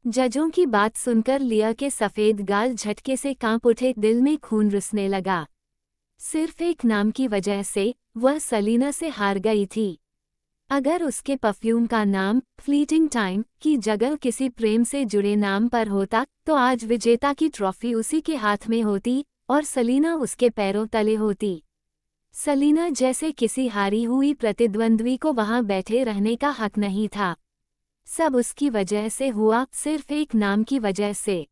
जजों की बात सुनकर लिया के सफ़ेद गाल झटके से कांप उठे, दिल में खून रिसने लगा। सिर्फ एक नाम की वजह से वह सलीना से हार गई थी। अगर उसके परफ्यूम का नाम फ्लीटिंग टाइम की जगह किसी प्रेम से जुड़े नाम पर होता, तो आज विजेता की ट्रॉफी उसी के हाथ में होती और सलीना उसके पैरों तले होती। सलीना जैसे किसी हारी हुई प्रतिद्वंद्वी को वहां बैठे रहने का हक नहीं था। सब उसकी वजह से हुआ, सिर्फ एक नाम की वजह से।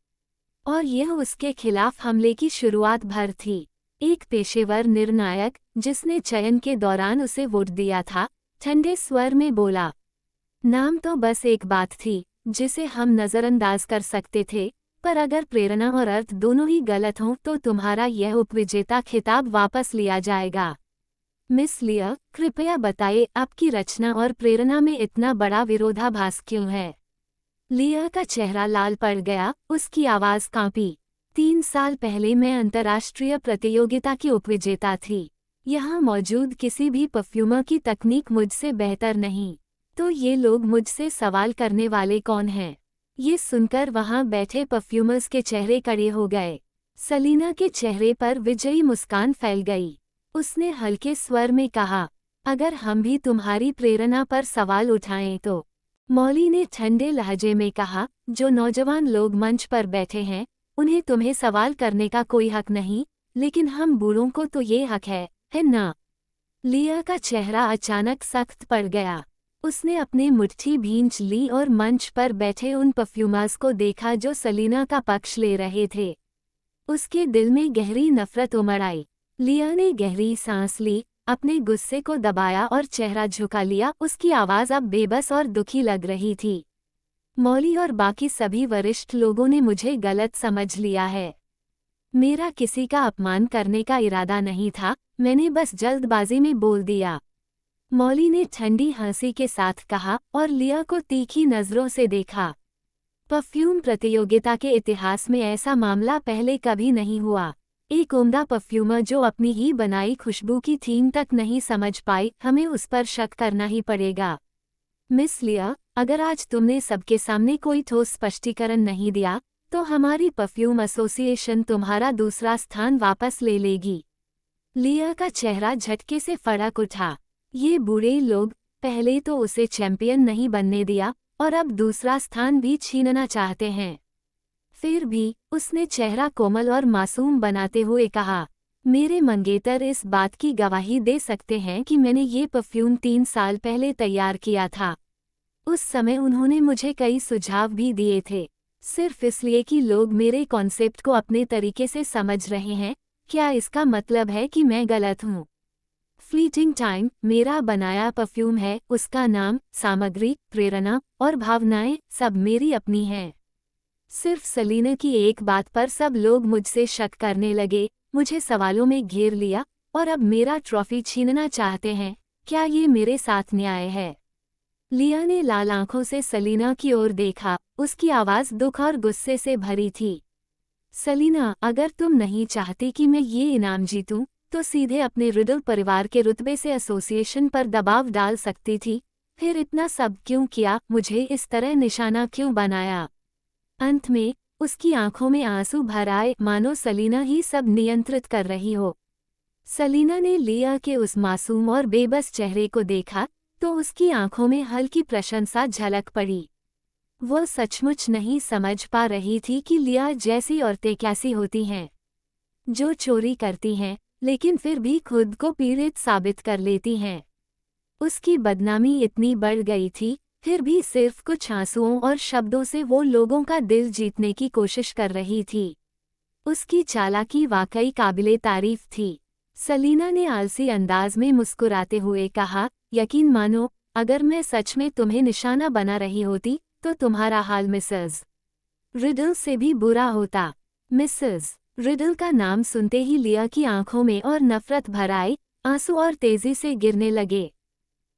और यह उसके खिलाफ हमले की शुरुआत भर थी। एक पेशेवर निर्णायक, जिसने चयन के दौरान उसे वोट दिया था, ठंडे स्वर में बोला, नाम तो बस एक बात थी जिसे हम नज़रअंदाज कर सकते थे, पर अगर प्रेरणा और अर्थ दोनों ही गलत हों तो तुम्हारा यह उपविजेता खिताब वापस लिया जाएगा। मिस लिया, कृपया बताइए आपकी रचना और प्रेरणा में इतना बड़ा विरोधाभास क्यों है? लिया का चेहरा लाल पड़ गया, उसकी आवाज़ कांपी। 3 साल पहले मैं अंतर्राष्ट्रीय प्रतियोगिता की उपविजेता थी। यहाँ मौजूद किसी भी परफ्यूमर की तकनीक मुझसे बेहतर नहीं। तो ये लोग मुझसे सवाल करने वाले कौन हैं? ये सुनकर वहाँ बैठे परफ्यूमर्स के चेहरे कड़े हो गए। सलीना के चेहरे पर विजयी मुस्कान फैल गई। उसने हल्के स्वर में कहा, अगर हम भी तुम्हारी प्रेरणा पर सवाल उठाएं तो। मौली ने ठंडे लहजे में कहा, जो नौजवान लोग मंच पर बैठे हैं, उन्हें तुम्हें सवाल करने का कोई हक नहीं, लेकिन हम बूढ़ों को तो ये हक है ना? लिया का चेहरा अचानक सख्त पड़ गया। उसने अपनी मुट्ठी भींच ली और मंच पर बैठे उन परफ्यूमर्स को देखा जो सलीना का पक्ष ले रहे थे। उसके दिल में गहरी नफरत उमड़ आई। लिया ने गहरी सांस ली, अपने गुस्से को दबाया और चेहरा झुका लिया। उसकी आवाज़ अब बेबस और दुखी लग रही थी। मौली और बाकी सभी वरिष्ठ लोगों ने मुझे गलत समझ लिया है। मेरा किसी का अपमान करने का इरादा नहीं था, मैंने बस जल्दबाजी में बोल दिया। मौली ने ठंडी हंसी के साथ कहा और लिया को तीखी नज़रों से देखा। परफ्यूम प्रतियोगिता के इतिहास में ऐसा मामला पहले कभी नहीं हुआ। एक उम्दा परफ्यूमर जो अपनी ही बनाई खुशबू की थीम तक नहीं समझ पाई, हमें उस पर शक करना ही पड़ेगा। मिस लिया, अगर आज तुमने सबके सामने कोई ठोस स्पष्टीकरण नहीं दिया, तो हमारी परफ्यूम एसोसिएशन तुम्हारा दूसरा स्थान वापस ले लेगी। लिया का चेहरा झटके से फड़क उठा। ये बुरे लोग पहले तो उसे चैंपियन नहीं बनने दिया और अब दूसरा स्थान भी छीनना चाहते हैं। फिर भी उसने चेहरा कोमल और मासूम बनाते हुए कहा, मेरे मंगेतर इस बात की गवाही दे सकते हैं कि मैंने ये परफ्यूम 3 साल पहले तैयार किया था। उस समय उन्होंने मुझे कई सुझाव भी दिए थे, सिर्फ इसलिए कि लोग मेरे कॉन्सेप्ट को अपने तरीके से समझ रहे हैं। क्या इसका मतलब है कि मैं गलत हूँ? फ्लीटिंग टाइम मेरा बनाया परफ्यूम है, उसका नाम, सामग्री, प्रेरणा और भावनाएं सब मेरी अपनी हैं। सिर्फ सलीना की एक बात पर सब लोग मुझसे शक करने लगे, मुझे सवालों में घेर लिया और अब मेरा ट्रॉफी छीनना चाहते हैं। क्या ये मेरे साथ न्याय है? लिया ने लाल आंखों से सलीना की ओर देखा, उसकी आवाज़ दुख और गुस्से से भरी थी। सलीना, अगर तुम नहीं चाहती कि मैं ये इनाम जीतूं, तो सीधे अपने रिडल परिवार के रुतबे से एसोसिएशन पर दबाव डाल सकती थी। फिर इतना सब क्यों किया, मुझे इस तरह निशाना क्यों बनाया? अंत में उसकी आंखों में आंसू भर आए, मानो सलीना ही सब नियंत्रित कर रही हो। सलीना ने लिया के उस मासूम और बेबस चेहरे को देखा तो उसकी आंखों में हल्की प्रशंसा झलक पड़ी। वो सचमुच नहीं समझ पा रही थी कि लिया जैसी औरतें कैसी होती हैं, जो चोरी करती हैं लेकिन फिर भी खुद को पीड़ित साबित कर लेती हैं। उसकी बदनामी इतनी बढ़ गई थी, फिर भी सिर्फ कुछ आंसुओं और शब्दों से वो लोगों का दिल जीतने की कोशिश कर रही थी। उसकी चालाकी वाकई काबिले तारीफ थी। सलीना ने आलसी अंदाज में मुस्कुराते हुए कहा, यकीन मानो, अगर मैं सच में तुम्हें निशाना बना रही होती तो तुम्हारा हाल मिसेस रिडल से भी बुरा होता। मिसेस रिडल का नाम सुनते ही लिया की आंखों में और नफरत भर आई, आंसू और तेजी से गिरने लगे।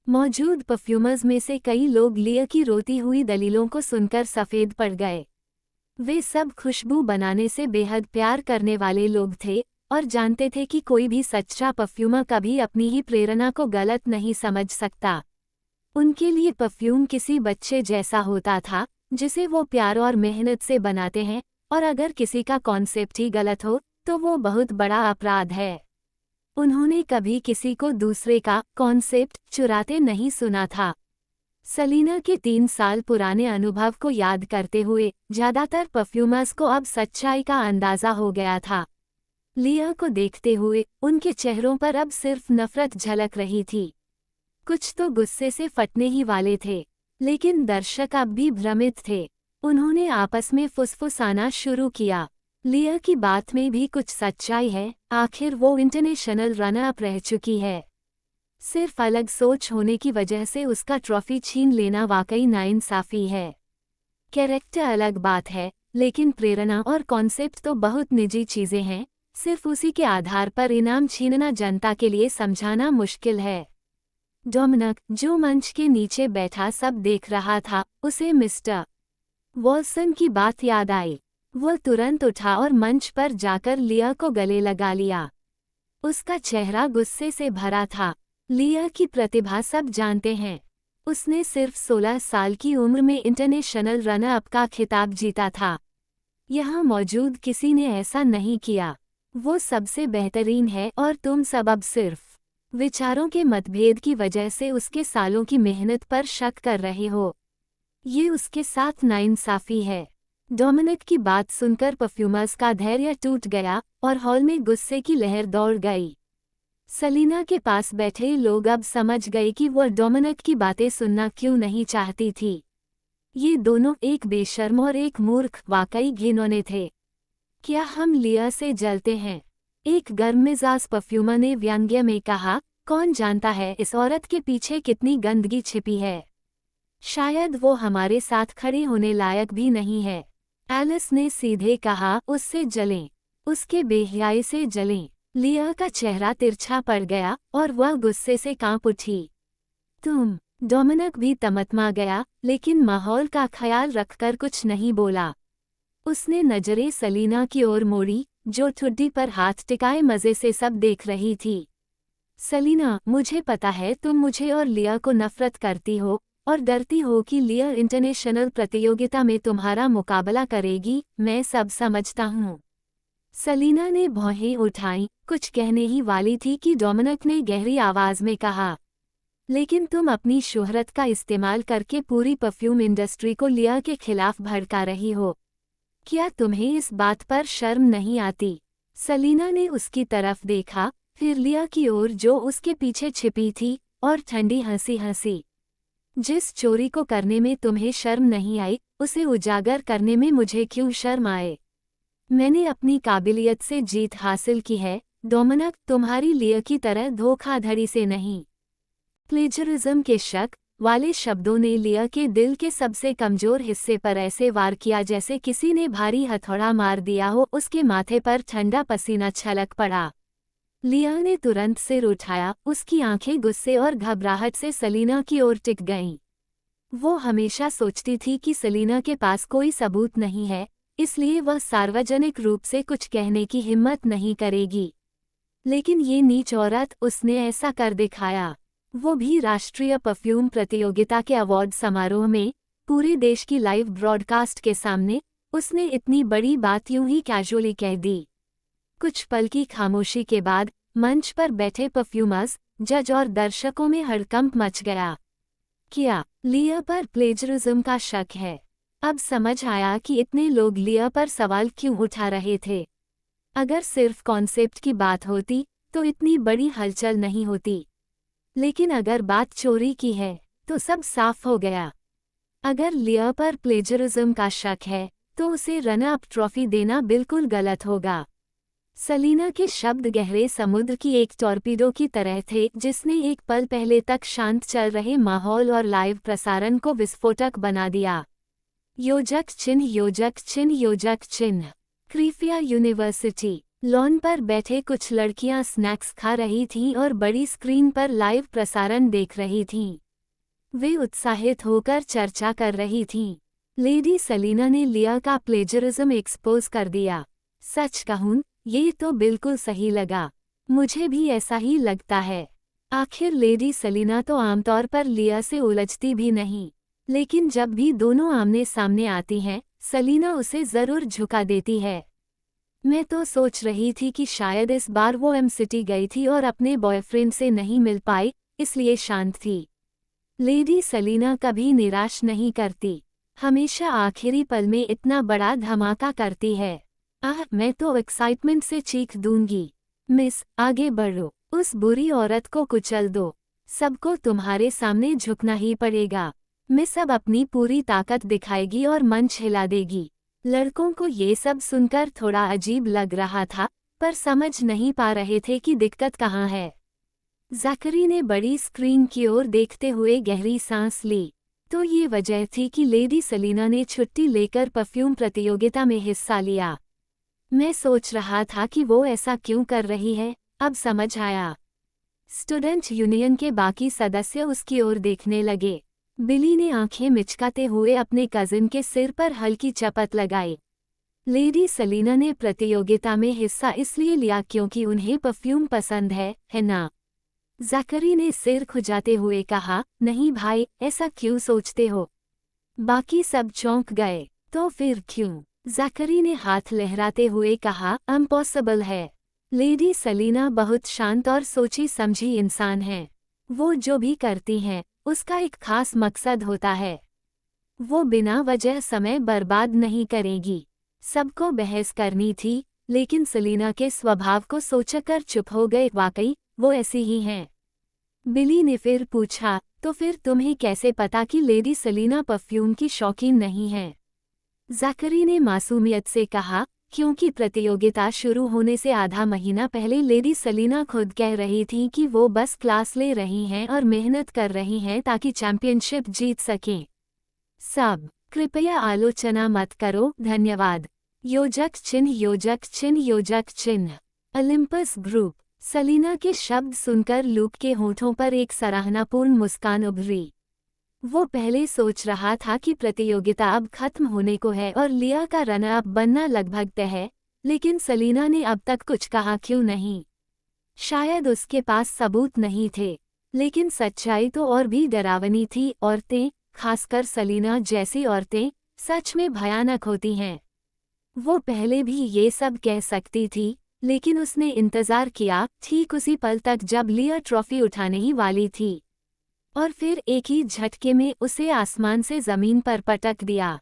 मौजूद परफ्यूमर्स में से कई लोग लिया की रोती हुई दलीलों को सुनकर सफ़ेद पड़ गए। वे सब खुशबू बनाने से बेहद प्यार करने वाले लोग थे और जानते थे कि कोई भी सच्चा परफ्यूमर कभी अपनी ही प्रेरणा को गलत नहीं समझ सकता। उनके लिए परफ्यूम किसी बच्चे जैसा होता था जिसे वो प्यार और मेहनत से बनाते हैं, और अगर किसी का कॉन्सेप्ट ही गलत हो तो वो बहुत बड़ा अपराध है। उन्होंने कभी किसी को दूसरे का कॉन्सेप्ट चुराते नहीं सुना था। सलीना के 3 साल पुराने अनुभव को याद करते हुए ज़्यादातर परफ्यूमर्स को अब सच्चाई का अंदाज़ा हो गया था। लिया को देखते हुए उनके चेहरों पर अब सिर्फ नफरत झलक रही थी। कुछ तो गुस्से से फटने ही वाले थे, लेकिन दर्शक अब भी भ्रमित थे। उन्होंने आपस में फुसफुसाना शुरू किया, लिया की बात में भी कुछ सच्चाई है, आखिर वो इंटरनेशनल रनर अप रह चुकी है। सिर्फ अलग सोच होने की वजह से उसका ट्रॉफी छीन लेना वाकई नाइंसाफ़ी है। कैरेक्टर अलग बात है, लेकिन प्रेरणा और कॉन्सेप्ट तो बहुत निजी चीज़ें हैं। सिर्फ उसी के आधार पर इनाम छीनना जनता के लिए समझाना मुश्किल है। डोमिनिक, जो मंच के नीचे बैठा सब देख रहा था, उसे मिस्टर वॉल्सन की बात याद आई। वो तुरंत उठा और मंच पर जाकर लिया को गले लगा लिया। उसका चेहरा गुस्से से भरा था। लिया की प्रतिभा सब जानते हैं। उसने सिर्फ 16 साल की उम्र में इंटरनेशनल रनर अप का खिताब जीता था। यहाँ मौजूद किसी ने ऐसा नहीं किया। वो सबसे बेहतरीन है और तुम सब अब सिर्फ विचारों के मतभेद की वजह से उसके सालों की मेहनत पर शक कर रहे हो। ये उसके साथ नाइंसाफी है। डोमिनिक की बात सुनकर परफ्यूमर्स का धैर्य टूट गया और हॉल में गुस्से की लहर दौड़ गई। सलीना के पास बैठे लोग अब समझ गए कि वह डोमिनिक की बातें सुनना क्यों नहीं चाहती थी। ये दोनों, एक बेशर्म और एक मूर्ख, वाकई घिनौने थे। क्या हम लिया से जलते हैं? एक गर्ममिजाज परफ्यूमर ने व्यंग्य में कहा, कौन जानता है इस औरत के पीछे कितनी गंदगी छिपी है। शायद वो हमारे साथ खड़े होने लायक भी नहीं है। एलिस ने सीधे कहा, उससे जलें, उसके बेहयाई से जलें। लिया का चेहरा तिरछा पड़ गया और वह गुस्से से कांप उठी। तुम? डोमिनिक भी तमतमा गया, लेकिन माहौल का ख्याल रखकर कुछ नहीं बोला। उसने नजरें सलीना की ओर मोड़ी, जो ठुड्डी पर हाथ टिकाए मजे से सब देख रही थी। सलीना, मुझे पता है तुम मुझे और लिया को नफरत करती हो और डरती हो कि लिया इंटरनेशनल प्रतियोगिता में तुम्हारा मुकाबला करेगी। मैं सब समझता हूँ। सलीना ने भौहें उठाईं, कुछ कहने ही वाली थी कि डोमिनिक ने गहरी आवाज में कहा, लेकिन तुम अपनी शोहरत का इस्तेमाल करके पूरी परफ्यूम इंडस्ट्री को लिया के खिलाफ भड़का रही हो। क्या तुम्हें इस बात पर शर्म नहीं आती? सलीना ने उसकी तरफ देखा, फिर लिया की ओर जो उसके पीछे छिपी थी, और ठंडी हंसी हंसी। जिस चोरी को करने में तुम्हें शर्म नहीं आई, उसे उजागर करने में मुझे क्यों शर्म आए? मैंने अपनी काबिलियत से जीत हासिल की है, डोमिनिक, तुम्हारी लिया की तरह धोखाधड़ी से नहीं। प्लेजरिज्म के शक वाले शब्दों ने लिया के दिल के सबसे कमजोर हिस्से पर ऐसे वार किया जैसे किसी ने भारी हथौड़ा मार दिया हो। उसके माथे पर ठंडा पसीना छलक पड़ा। लिया ने तुरंत सिर उठाया, उसकी आंखें गुस्से और घबराहट से सलीना की ओर टिक गईं। वो हमेशा सोचती थी कि सलीना के पास कोई सबूत नहीं है, इसलिए वह सार्वजनिक रूप से कुछ कहने की हिम्मत नहीं करेगी। लेकिन ये नीच औरत, उसने ऐसा कर दिखाया। वो भी राष्ट्रीय परफ्यूम प्रतियोगिता के अवार्ड समारोह में, पूरे देश की लाइव ब्रॉडकास्ट के सामने। उसने इतनी बड़ी बात यूं ही कैजुअली कह दी। कुछ पल की खामोशी के बाद मंच पर बैठे परफ्यूमर्स, जज और दर्शकों में हड़कंप मच गया। क्या लिया पर प्लेजरिज्म का शक है? अब समझ आया कि इतने लोग लिया पर सवाल क्यों उठा रहे थे। अगर सिर्फ कॉन्सेप्ट की बात होती तो इतनी बड़ी हलचल नहीं होती। लेकिन अगर बात चोरी की है तो सब साफ हो गया। अगर लिया पर प्लेजरिज्म का शक है तो उसे रनअप ट्रॉफी देना बिल्कुल गलत होगा। सलीना के शब्द गहरे समुद्र की एक टॉर्पीडो की तरह थे, जिसने एक पल पहले तक शांत चल रहे माहौल और लाइव प्रसारण को विस्फोटक बना दिया। योजक चिन्ह, योजक चिन्ह, योजक चिन्ह। क्रीफिया यूनिवर्सिटी लॉन पर बैठे कुछ लड़कियां स्नैक्स खा रही थीं और बड़ी स्क्रीन पर लाइव प्रसारण देख रही थीं। वे उत्साहित होकर चर्चा कर रही थीं। लेडी सलीना ने लिया का प्लेजरिज्म एक्सपोज कर दिया। सच कहूं, ये तो बिल्कुल सही लगा। मुझे भी ऐसा ही लगता है। आखिर लेडी सलीना तो आमतौर पर लिया से उलझती भी नहीं, लेकिन जब भी दोनों आमने सामने आती हैं, सलीना उसे जरूर झुका देती है। मैं तो सोच रही थी कि शायद इस बार वो एम सिटी गई थी और अपने बॉयफ्रेंड से नहीं मिल पाई, इसलिए शांत थी। लेडी सलीना कभी निराश नहीं करती, हमेशा आखिरी पल में इतना बड़ा धमाका करती है। मैं तो एक्साइटमेंट से चीख दूंगी। मिस, आगे बढ़ो, उस बुरी औरत को कुचल दो। सबको तुम्हारे सामने झुकना ही पड़ेगा। मिस अब अपनी पूरी ताकत दिखाएगी और मंच हिला देगी। लड़कों को ये सब सुनकर थोड़ा अजीब लग रहा था, पर समझ नहीं पा रहे थे कि दिक्कत कहाँ है। ज़ैकरी ने बड़ी स्क्रीन की ओर देखते हुए गहरी सांस ली। तो ये वजह थी कि लेडी सलीना ने छुट्टी लेकर परफ्यूम प्रतियोगिता में हिस्सा लिया। मैं सोच रहा था कि वो ऐसा क्यों कर रही है, अब समझ आया। स्टूडेंट यूनियन के बाकी सदस्य उसकी ओर देखने लगे। बिली ने आंखें मिचकाते हुए अपने कजिन के सिर पर हल्की चपत लगाई। लेडी सलीना ने प्रतियोगिता में हिस्सा इसलिए लिया क्योंकि उन्हें परफ्यूम पसंद है ना? ज़ैकरी ने सिर खुजाते हुए कहा, नहीं भाई, ऐसा क्यों सोचते हो? बाकी सब चौंक गए। तो फिर क्यों? ज़ैकरी ने हाथ लहराते हुए कहा, इम्पॉसिबल है। लेडी सलीना बहुत शांत और सोची समझी इंसान है। वो जो भी करती हैं, उसका एक खास मकसद होता है। वो बिना वजह समय बर्बाद नहीं करेगी। सबको बहस करनी थी, लेकिन सलीना के स्वभाव को सोचकर चुप हो गए। वाकई वो ऐसी ही हैं। बिली ने फिर पूछा, तो फिर तुम्हें कैसे पता कि लेडी सलीना परफ्यूम की शौकीन नहीं है? ज़ाकरी ने मासूमियत से कहा, क्योंकि प्रतियोगिता शुरू होने से आधा महीना पहले लेडी सलीना खुद कह रही थी कि वो बस क्लास ले रही हैं और मेहनत कर रही हैं ताकि चैंपियनशिप जीत सकें। सब कृपया आलोचना मत करो, धन्यवाद। योजक चिन्ह योजक चिन्ह योजक चिन्ह। Olympus group. सलीना के शब्द सुनकर लूक के होठों पर एक सराहनापूर्ण मुस्कान उभरी। वो पहले सोच रहा था कि प्रतियोगिता अब खत्म होने को है और लिया का रनर अप बनना लगभग तय है, लेकिन सलीना ने अब तक कुछ कहा क्यों नहीं? शायद उसके पास सबूत नहीं थे, लेकिन सच्चाई तो और भी डरावनी थी। औरतें, खासकर सलीना जैसी औरतें, सच में भयानक होती हैं। वो पहले भी ये सब कह सकती थी, लेकिन उसने इंतजार किया ठीक उसी पल तक जब लिया ट्रॉफी उठाने ही वाली थी, और फिर एक ही झटके में उसे आसमान से जमीन पर पटक दिया।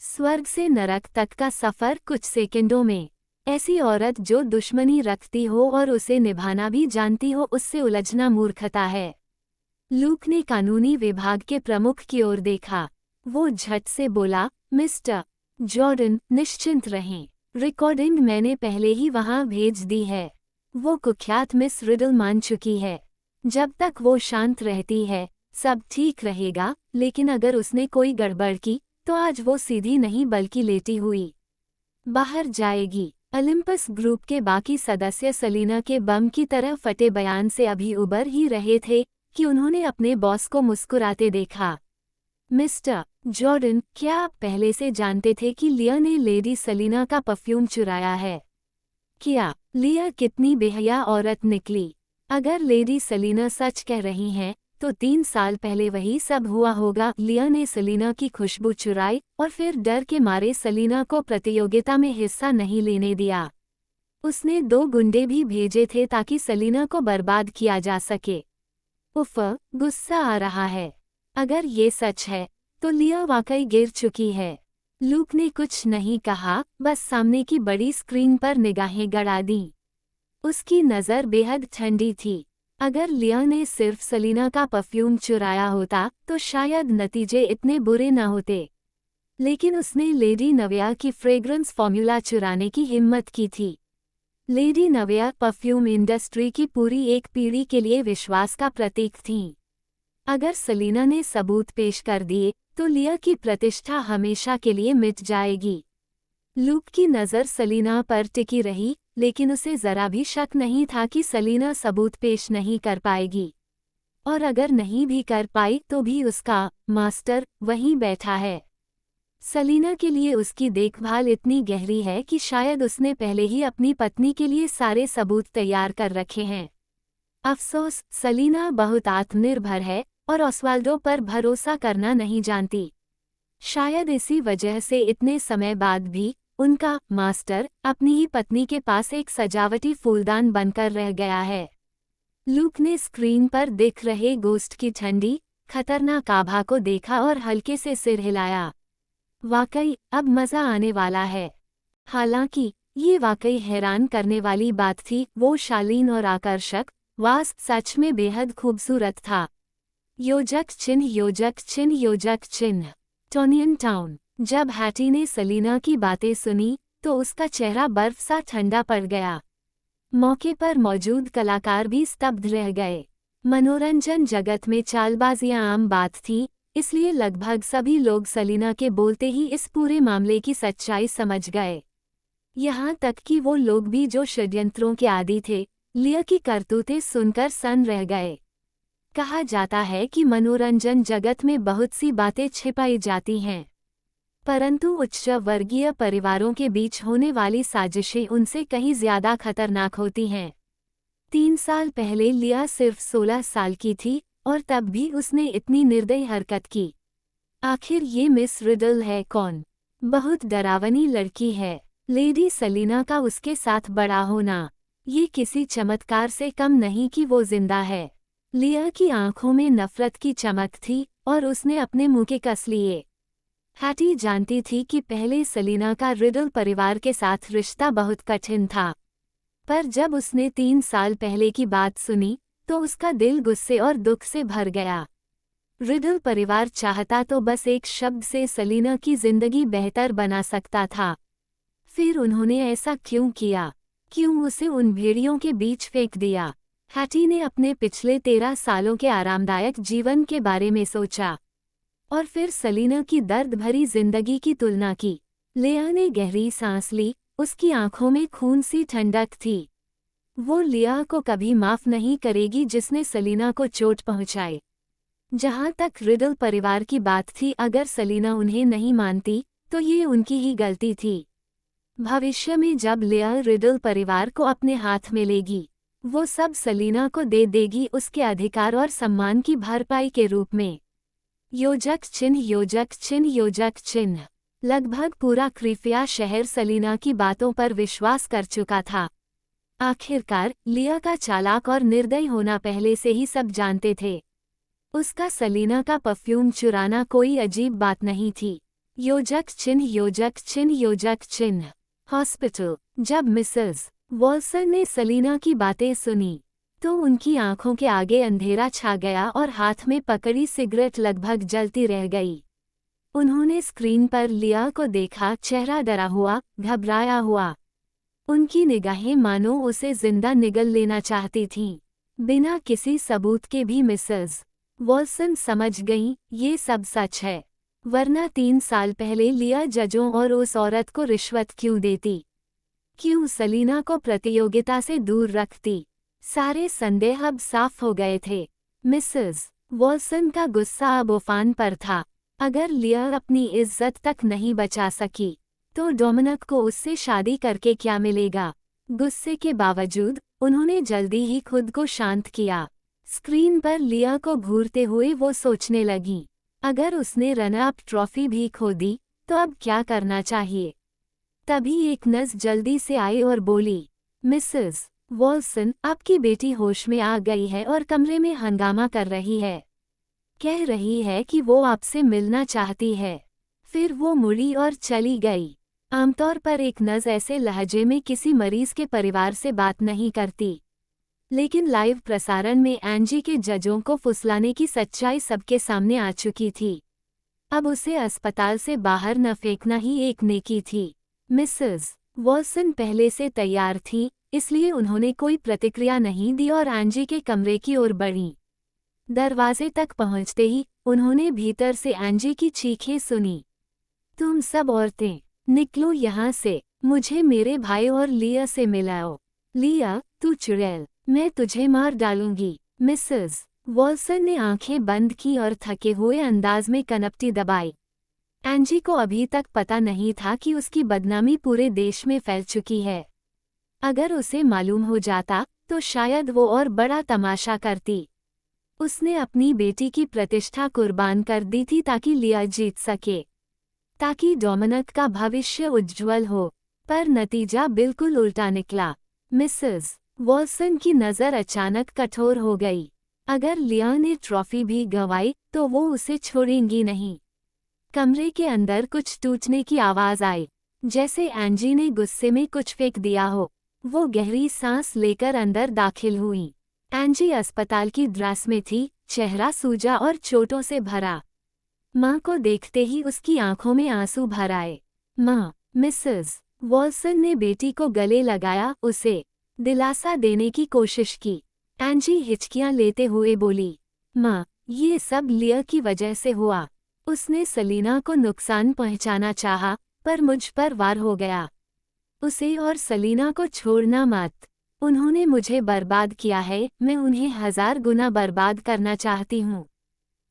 स्वर्ग से नरक तक का सफर कुछ सेकंडों में। ऐसी औरत जो दुश्मनी रखती हो और उसे निभाना भी जानती हो, उससे उलझना मूर्खता है। लूक ने कानूनी विभाग के प्रमुख की ओर देखा। वो झट से बोला, मिस्टर जॉर्डन, निश्चिंत रहें। रिकॉर्डिंग मैंने पहले ही वहां भेज दी है। वो कुख्यात मिस रिडल मान चुकी है। जब तक वो शांत रहती है, सब ठीक रहेगा, लेकिन अगर उसने कोई गड़बड़ की, तो आज वो सीधी नहीं बल्कि लेटी हुई बाहर जाएगी। ओलिम्पस ग्रुप के बाकी सदस्य सलीना के बम की तरह फटे बयान से अभी उबर ही रहे थे कि उन्होंने अपने बॉस को मुस्कुराते देखा। मिस्टर जॉर्डन, क्या आप पहले से जानते थे कि लिया ने लेडी सलीना का परफ्यूम चुराया है? क्या लिया कितनी बेहया औरत निकली। अगर लेडी सलीना सच कह रही हैं, तो 3 साल पहले वही सब हुआ होगा। लिया ने सलीना की खुशबू चुराई और फिर डर के मारे सलीना को प्रतियोगिता में हिस्सा नहीं लेने दिया। उसने 2 गुंडे भी भेजे थे ताकि सलीना को बर्बाद किया जा सके। उफ, गुस्सा आ रहा है। अगर ये सच है, तो लिया वाकई गिर चुकी है। लूक ने कुछ नहीं कहा, बस सामने की बड़ी स्क्रीन पर निगाहें गड़ा दीं। उसकी नज़र बेहद ठंडी थी। अगर लिया ने सिर्फ सलीना का परफ्यूम चुराया होता, तो शायद नतीजे इतने बुरे न होते। लेकिन उसने लेडी नव्या की फ्रेग्रेंस फॉर्मूला चुराने की हिम्मत की थी। लेडी नव्या परफ्यूम इंडस्ट्री की पूरी एक पीढ़ी के लिए विश्वास का प्रतीक थीं। अगर सलीना ने सबूत पेश कर दिए, तो लिया की प्रतिष्ठा हमेशा के लिए मिट जाएगी। लूक की नज़र सलीना पर टिकी रही, लेकिन उसे जरा भी शक नहीं था कि सलीना सबूत पेश नहीं कर पाएगी। और अगर नहीं भी कर पाई तो भी उसका मास्टर वहीं बैठा है। सलीना के लिए उसकी देखभाल इतनी गहरी है कि शायद उसने पहले ही अपनी पत्नी के लिए सारे सबूत तैयार कर रखे हैं। अफसोस, सलीना बहुत आत्मनिर्भर है और ऑस्वाल्डो पर भरोसा करना नहीं जानती। शायद इसी वजह से इतने समय बाद भी उनका मास्टर अपनी ही पत्नी के पास एक सजावटी फूलदान बनकर रह गया है। लूक ने स्क्रीन पर दिख रहे गोस्ट की ठंडी, खतरनाक आभा को देखा और हल्के से सिर हिलाया। वाकई अब मज़ा आने वाला है। हालांकि ये वाकई हैरान करने वाली बात थी, वो शालीन और आकर्षक वास सच में बेहद खूबसूरत था। योजक चिन्ह योजक चिन्ह योजक चिन्ह। टोनियन टाउन। जब हैटी ने सलीना की बातें सुनी, तो उसका चेहरा बर्फ सा ठंडा पड़ गया। मौके पर मौजूद कलाकार भी स्तब्ध रह गए। मनोरंजन जगत में चालबाजियां आम बात थी, इसलिए लगभग सभी लोग सलीना के बोलते ही इस पूरे मामले की सच्चाई समझ गए। यहाँ तक कि वो लोग भी जो षड्यंत्रों के आदी थे, लिया की करतूतें सुनकर सन्न रह गए। कहा जाता है कि मनोरंजन जगत में बहुत सी बातें छिपाई जाती हैं, परंतु उच्च वर्गीय परिवारों के बीच होने वाली साजिशें उनसे कहीं ज्यादा खतरनाक होती हैं। 3 साल पहले लिया सिर्फ 16 साल की थी और तब भी उसने इतनी निर्दयी हरकत की। आखिर ये मिस रिडल है कौन? बहुत डरावनी लड़की है। लेडी सलीना का उसके साथ बड़ा होना। ये किसी चमत्कार से कम नहीं कि वो जिंदा है। लिया की आंखों में नफरत की चमक थी और उसने अपने मुंह के कस लिए। हैटी जानती थी कि पहले सलीना का रिडल परिवार के साथ रिश्ता बहुत कठिन था, पर जब उसने 3 साल पहले की बात सुनी तो उसका दिल गुस्से और दुख से भर गया। रिडल परिवार चाहता तो बस एक शब्द से सलीना की जिंदगी बेहतर बना सकता था। फिर उन्होंने ऐसा क्यों किया? क्यों उसे उन भेड़ियों के बीच फेंक दिया? हैटी ने अपने पिछले 13 सालों के आरामदायक जीवन के बारे में सोचा और फिर सलीना की दर्द भरी जिंदगी की तुलना की। लिया ने गहरी सांस ली, उसकी आंखों में खून सी ठंडक थी। वो लिया को कभी माफ नहीं करेगी जिसने सलीना को चोट पहुंचाई। जहां तक रिडल परिवार की बात थी, अगर सलीना उन्हें नहीं मानती तो ये उनकी ही गलती थी। भविष्य में जब लिया रिडल परिवार को अपने हाथ में लेगी, वो सब सलीना को दे देगी, उसके अधिकार और सम्मान की भरपाई के रूप में। योजक चिन्ह, योजक चिन्ह, योजक चिन्ह। लगभग पूरा क्रीफिया शहर सलीना की बातों पर विश्वास कर चुका था। आखिरकार लिया का चालाक और निर्दयी होना पहले से ही सब जानते थे। उसका सलीना का परफ्यूम चुराना कोई अजीब बात नहीं थी। योजक चिन्ह, योजक चिन्ह, योजक चिन्ह। हॉस्पिटल। जब मिसेस वॉल्सन ने सलीना की बातें सुनी तो उनकी आंखों के आगे अंधेरा छा गया और हाथ में पकड़ी सिगरेट लगभग जलती रह गई। उन्होंने स्क्रीन पर लिया को देखा, चेहरा डरा हुआ, घबराया हुआ। उनकी निगाहें मानो उसे जिंदा निगल लेना चाहती थीं। बिना किसी सबूत के भी मिसेस वॉल्सन समझ गईं, ये सब सच है, वरना 3 साल पहले लिया जजों और उस औरत को रिश्वत क्यों देती? क्यों सलीना को प्रतियोगिता से दूर रखती? सारे संदेह अब साफ हो गए थे। मिसेस वॉल्सन का गुस्सा अब उफान पर था। अगर लिया अपनी इज्जत तक नहीं बचा सकी तो डोमिनिक को उससे शादी करके क्या मिलेगा? गुस्से के बावजूद उन्होंने जल्दी ही खुद को शांत किया। स्क्रीन पर लिया को घूरते हुए वो सोचने लगी, अगर उसने रनअप ट्रॉफी भी खो दी तो अब क्या करना चाहिए? तभी एक नर्स जल्दी से आई और बोली, मिसेस वॉल्सन, आपकी बेटी होश में आ गई है और कमरे में हंगामा कर रही है। कह रही है कि वो आपसे मिलना चाहती है। फिर वो मुड़ी और चली गई। आमतौर पर एक नर्स ऐसे लहजे में किसी मरीज के परिवार से बात नहीं करती, लेकिन लाइव प्रसारण में एंजी के जजों को फुसलाने की सच्चाई सबके सामने आ चुकी थी। अब उसे अस्पताल से बाहर न फेंकना ही एक नेकी थी। मिसेस वॉल्सन पहले से तैयार थी, इसलिए उन्होंने कोई प्रतिक्रिया नहीं दी और एंजी के कमरे की ओर बढ़ी। दरवाजे तक पहुंचते ही उन्होंने भीतर से एंजी की चीखें सुनी, तुम सब औरतें निकलो यहाँ से, मुझे मेरे भाई और लिया से मिलाओ। लिया, तू चुड़ैल, मैं तुझे मार डालूंगी। मिसेस वॉल्सन ने आंखें बंद की और थके हुए अंदाज में कनपटी दबाई। एंजी को अभी तक पता नहीं था कि उसकी बदनामी पूरे देश में फैल चुकी है। अगर उसे मालूम हो जाता तो शायद वो और बड़ा तमाशा करती। उसने अपनी बेटी की प्रतिष्ठा कुर्बान कर दी थी ताकि लिया जीत सके, ताकि डोमिनिक का भविष्य उज्ज्वल हो, पर नतीजा बिल्कुल उल्टा निकला। मिसेस वॉल्सन की नज़र अचानक कठोर हो गई। अगर लिया ने ट्रॉफी भी गंवाई तो वो उसे छोड़ेंगी नहीं। कमरे के अंदर कुछ टूटने की आवाज़ आई, जैसे एंजी ने गुस्से में कुछ फेंक दिया हो। वो गहरी सांस लेकर अंदर दाखिल हुई। एंजी अस्पताल की ड्रेस में थी, चेहरा सूजा और चोटों से भरा। माँ को देखते ही उसकी आंखों में आंसू भर आए। माँ, मिसेस वॉल्सन ने बेटी को गले लगाया, उसे दिलासा देने की कोशिश की। एंजी हिचकियां लेते हुए बोली, माँ, ये सब लिया की वजह से हुआ। उसने सलीना को नुकसान पहुंचाना चाहा, पर मुझ पर वार हो गया। उसे और सलीना को छोड़ना मत। उन्होंने मुझे बर्बाद किया है, मैं उन्हें 1000 गुना बर्बाद करना चाहती हूँ।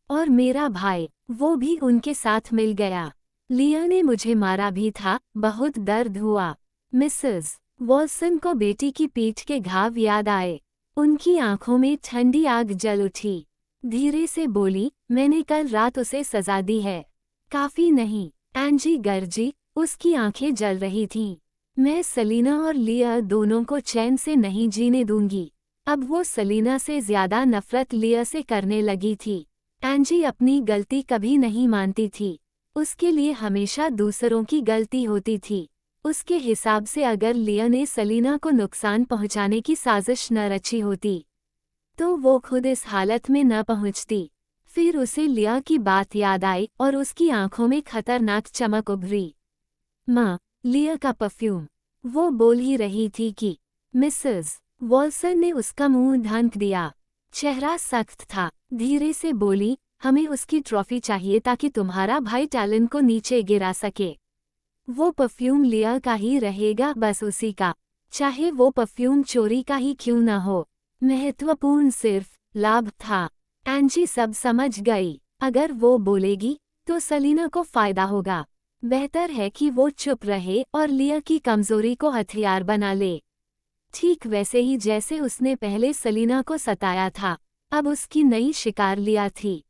और मेरा भाई, वो भी उनके साथ मिल गया। लिया ने मुझे मारा भी था, बहुत दर्द हुआ। मिसेस वॉल्सन को बेटी की पीठ के घाव याद आए। उनकी आंखों में ठंडी आग जल उठी। धीरे से बोली, मैंने कल रात उसे सजा दी है। काफी नहीं, एंजी गरजी, उसकी आंखें जल रही थीं। मैं सलीना और लिया दोनों को चैन से नहीं जीने दूंगी। अब वो सलीना से ज्यादा नफरत लिया से करने लगी थी। एंजी अपनी गलती कभी नहीं मानती थी। उसके लिए हमेशा दूसरों की गलती होती थी। उसके हिसाब से अगर लिया ने सलीना को नुकसान पहुंचाने की साजिश न रची होती तो वो खुद इस हालत में न पहुंचती। फिर उसे लिया की बात याद आई और उसकी आंखों में खतरनाक चमक उभरी। माँ, लिया का परफ्यूम। वो बोल ही रही थी कि मिसेस वॉल्सन ने उसका मुंह ढांक दिया। चेहरा सख्त था। धीरे से बोली, हमें उसकी ट्रॉफी चाहिए ताकि तुम्हारा भाई टैलन को नीचे गिरा सके। वो परफ्यूम लिया का ही रहेगा, बस उसी का, चाहे वो परफ्यूम चोरी का ही क्यों न हो। महत्वपूर्ण सिर्फ लाभ था। एंजी सब समझ गई। अगर वो बोलेगी तो सलीना को फायदा होगा। बेहतर है कि वो चुप रहे और लिया की कमजोरी को हथियार बना ले। ठीक वैसे ही जैसे उसने पहले सलीना को सताया था, अब उसकी नई शिकार लिया थी।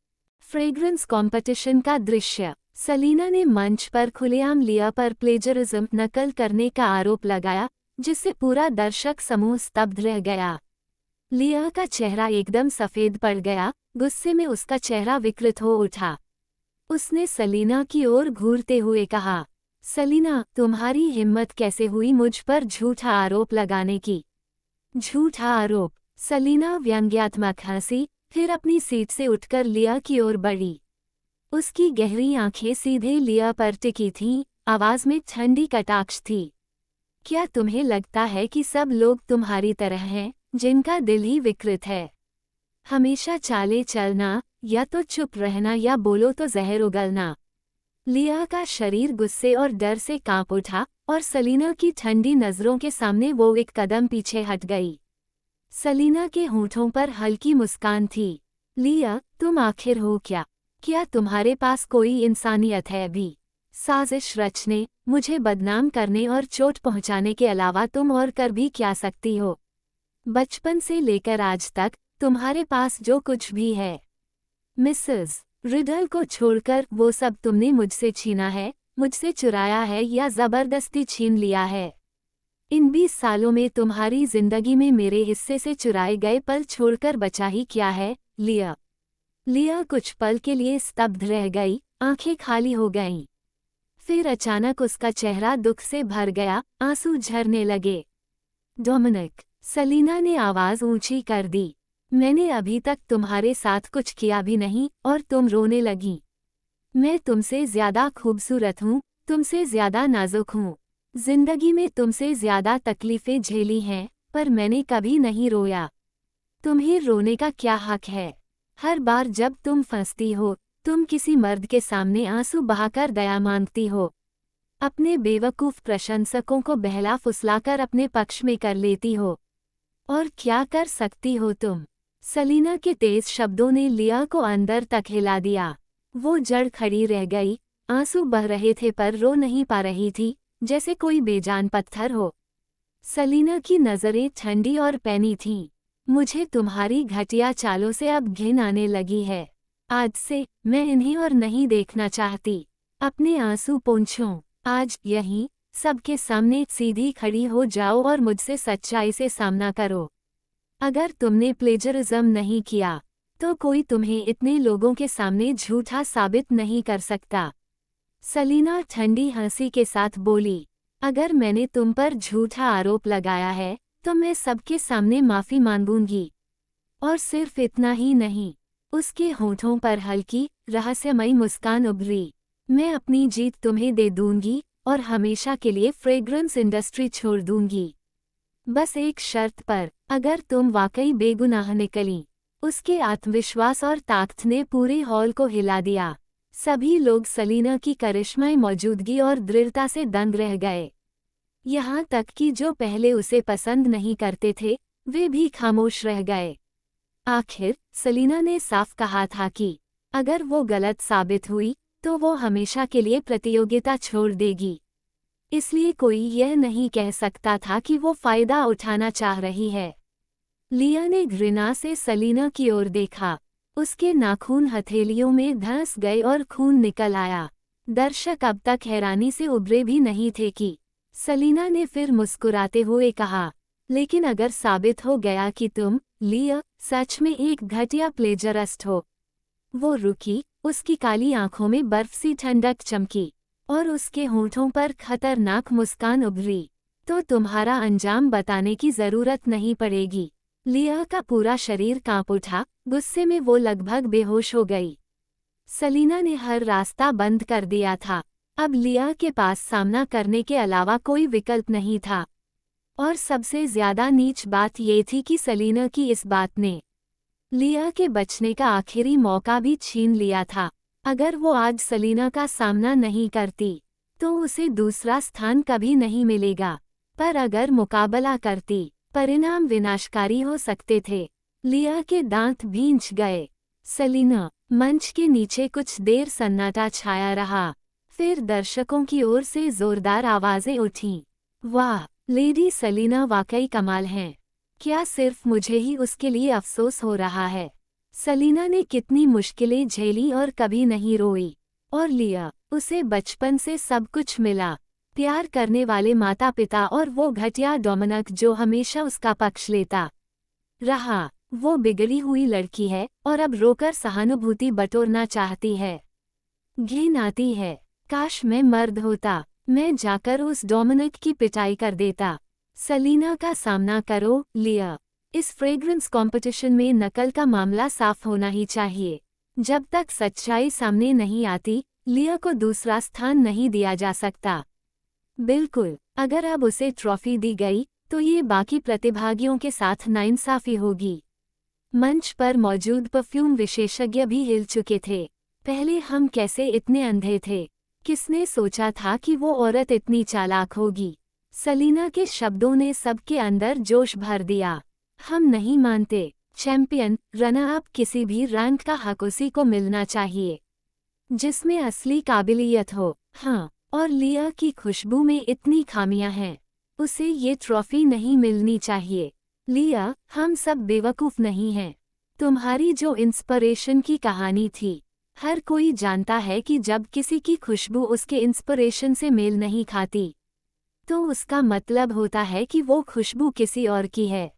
फ्रेग्रेंस कंपटीशन का दृश्य। सलीना ने मंच पर खुलेआम लिया पर प्लेजरिज्म नकल करने का आरोप लगाया, जिससे पूरा दर्शक समूह स्तब्ध रह गया। लिया का चेहरा एकदम सफेद पड़ गया। गुस्से में उसका चेहरा विकृत हो उठा। उसने सलीना की ओर घूरते हुए कहा, सलीना, तुम्हारी हिम्मत कैसे हुई मुझ पर झूठा आरोप लगाने की? झूठा आरोप? सलीना व्यंग्यात्मक हंसी, फिर अपनी सीट से उठकर लिया की ओर बढ़ी। उसकी गहरी आंखें सीधे लिया पर टिकी थीं, आवाज में ठंडी कटाक्ष थी। क्या तुम्हें लगता है कि सब लोग तुम्हारी तरह हैं, जिनका दिल ही विकृत है? हमेशा चाले चलना, या तो चुप रहना या बोलो तो जहर उगलना। लिया का शरीर गुस्से और डर से कांप उठा और सलीना की ठंडी नजरों के सामने वो एक कदम पीछे हट गई। सलीना के होंठों पर हल्की मुस्कान थी। लिया, तुम आखिर हो क्या? क्या तुम्हारे पास कोई इंसानियत है भी? साजिश रचने, मुझे बदनाम करने और चोट पहुंचाने के अलावा तुम और कर भी क्या सकती हो? बचपन से लेकर आज तक तुम्हारे पास जो कुछ भी है, मिसेस रिडल को छोड़कर, वो सब तुमने मुझसे छीना है, मुझसे चुराया है या जबरदस्ती छीन लिया है। इन 20 सालों में तुम्हारी जिंदगी में मेरे हिस्से से चुराए गए पल छोड़कर बचा ही क्या है, लिया? लिया कुछ पल के लिए स्तब्ध रह गई, आंखें खाली हो गईं। फिर अचानक उसका चेहरा दुख से भर गया, आंसू झरने लगे। डोमिनिक, सलीना ने आवाज ऊंची कर दी, मैंने अभी तक तुम्हारे साथ कुछ किया भी नहीं और तुम रोने लगी। मैं तुमसे ज्यादा खूबसूरत हूँ, तुमसे ज्यादा नाजुक हूँ। जिंदगी में तुमसे ज्यादा तकलीफें झेली हैं, पर मैंने कभी नहीं रोया। तुम्हें रोने का क्या हक है? हर बार जब तुम फंसती हो, तुम किसी मर्द के सामने आंसू बहाकर दया मांगती हो। अपने बेवकूफ प्रशंसकों को बहला फुसलाकर अपने पक्ष में कर लेती हो। और क्या कर सकती हो तुम? सलीना के तेज शब्दों ने लिया को अंदर तक हिला दिया। वो जड़ खड़ी रह गई, आंसू बह रहे थे पर रो नहीं पा रही थी, जैसे कोई बेजान पत्थर हो। सलीना की नज़रें ठंडी और पैनी थीं। मुझे तुम्हारी घटिया चालों से अब घिन आने लगी है। आज से मैं इन्हें और नहीं देखना चाहती। अपने आंसू पोंछो। आज यहीं सबके सामने सीधी खड़ी हो जाओ और मुझसे सच्चाई से सामना करो। अगर तुमने प्लेजरिज्म नहीं किया, तो कोई तुम्हें इतने लोगों के सामने झूठा साबित नहीं कर सकता। सलीना ठंडी हंसी के साथ बोली, अगर मैंने तुम पर झूठा आरोप लगाया है, तो मैं सबके सामने माफी मांगूंगी। और सिर्फ इतना ही नहीं, उसके होंठों पर हल्की, रहस्यमयी मुस्कान उभरी। मैं अपनी जीत तुम्हें दे दूंगी और हमेशा के लिए फ्रेग्रेंस इंडस्ट्री छोड़ दूंगी। बस एक शर्त पर, अगर तुम वाकई बेगुनाह निकली। उसके आत्मविश्वास और ताकत ने पूरे हॉल को हिला दिया। सभी लोग सलीना की करिश्माई मौजूदगी और दृढ़ता से दंग रह गए। यहाँ तक कि जो पहले उसे पसंद नहीं करते थे, वे भी खामोश रह गए। आखिर सलीना ने साफ कहा था कि अगर वो गलत साबित हुई, तो वो हमेशा के लिए प्रतियोगिता छोड़ देगी। इसलिए कोई यह नहीं कह सकता था कि वो फायदा उठाना चाह रही है। लिया ने घृणा से सलीना की ओर देखा। उसके नाखून हथेलियों में धंस गए और खून निकल आया। दर्शक अब तक हैरानी से उभरे भी नहीं थे कि सलीना ने फिर मुस्कुराते हुए कहा, लेकिन अगर साबित हो गया कि तुम, लिया, सच में एक घटिया प्लेजरिस्ट हो। वो रुकी, उसकी काली आंखों में बर्फ सी ठंडक चमकी और उसके होंठों पर खतरनाक मुस्कान उभरी। तो तुम्हारा अंजाम बताने की जरूरत नहीं पड़ेगी। लिया का पूरा शरीर कांप उठा, गुस्से में वो लगभग बेहोश हो गई। सलीना ने हर रास्ता बंद कर दिया था। अब लिया के पास सामना करने के अलावा कोई विकल्प नहीं था। और सबसे ज्यादा नीच बात ये थी कि सलीना की इस बात ने लिया के बचने का आखिरी मौका भी छीन लिया था। अगर वो आज सलीना का सामना नहीं करती तो उसे दूसरा स्थान कभी नहीं मिलेगा। पर अगर मुकाबला करती, परिणाम विनाशकारी हो सकते थे। लिया के दांत भींच गए। सलीना। मंच के नीचे कुछ देर सन्नाटा छाया रहा। फिर दर्शकों की ओर से जोरदार आवाजें उठीं। वाह, लेडी सलीना वाकई कमाल हैं। क्या सिर्फ मुझे ही उसके लिए अफसोस हो रहा है? सलीना ने कितनी मुश्किलें झेली और कभी नहीं रोई। और लिया, उसे बचपन से सब कुछ मिला। प्यार करने वाले माता पिता और वो घटिया डोमिनिक जो हमेशा उसका पक्ष लेता रहा। वो बिगड़ी हुई लड़की है और अब रोकर सहानुभूति बटोरना चाहती है। घिन आती है। काश मैं मर्द होता, मैं जाकर उस डोमिनिक की पिटाई कर देता। सलीना का सामना करो, लिया। इस फ्रेग्रेंस कंपटीशन में नकल का मामला साफ होना ही चाहिए। जब तक सच्चाई सामने नहीं आती, लिया को दूसरा स्थान नहीं दिया जा सकता। बिल्कुल, अगर अब उसे ट्रॉफी दी गई तो ये बाकी प्रतिभागियों के साथ नाइंसाफी होगी। मंच पर मौजूद परफ्यूम विशेषज्ञ भी हिल चुके थे। पहले हम कैसे इतने अंधे थे? किसने सोचा था कि वो औरत इतनी चालाक होगी? सलीना के शब्दों ने सबके अंदर जोश भर दिया। हम नहीं मानते। चैंपियन, रनर अप किसी भी रैंक का हक उसी को मिलना चाहिए जिसमें असली काबिलियत हो। हाँ, और लिया की खुशबू में इतनी खामियां हैं। उसे ये ट्रॉफी नहीं मिलनी चाहिए। लिया, हम सब बेवकूफ नहीं हैं। तुम्हारी जो इंस्पिरेशन की कहानी थी, हर कोई जानता है कि जब किसी की खुशबू उसके इंस्पिरेशन से मेल नहीं खाती तो उसका मतलब होता है कि वो खुशबू किसी और की है।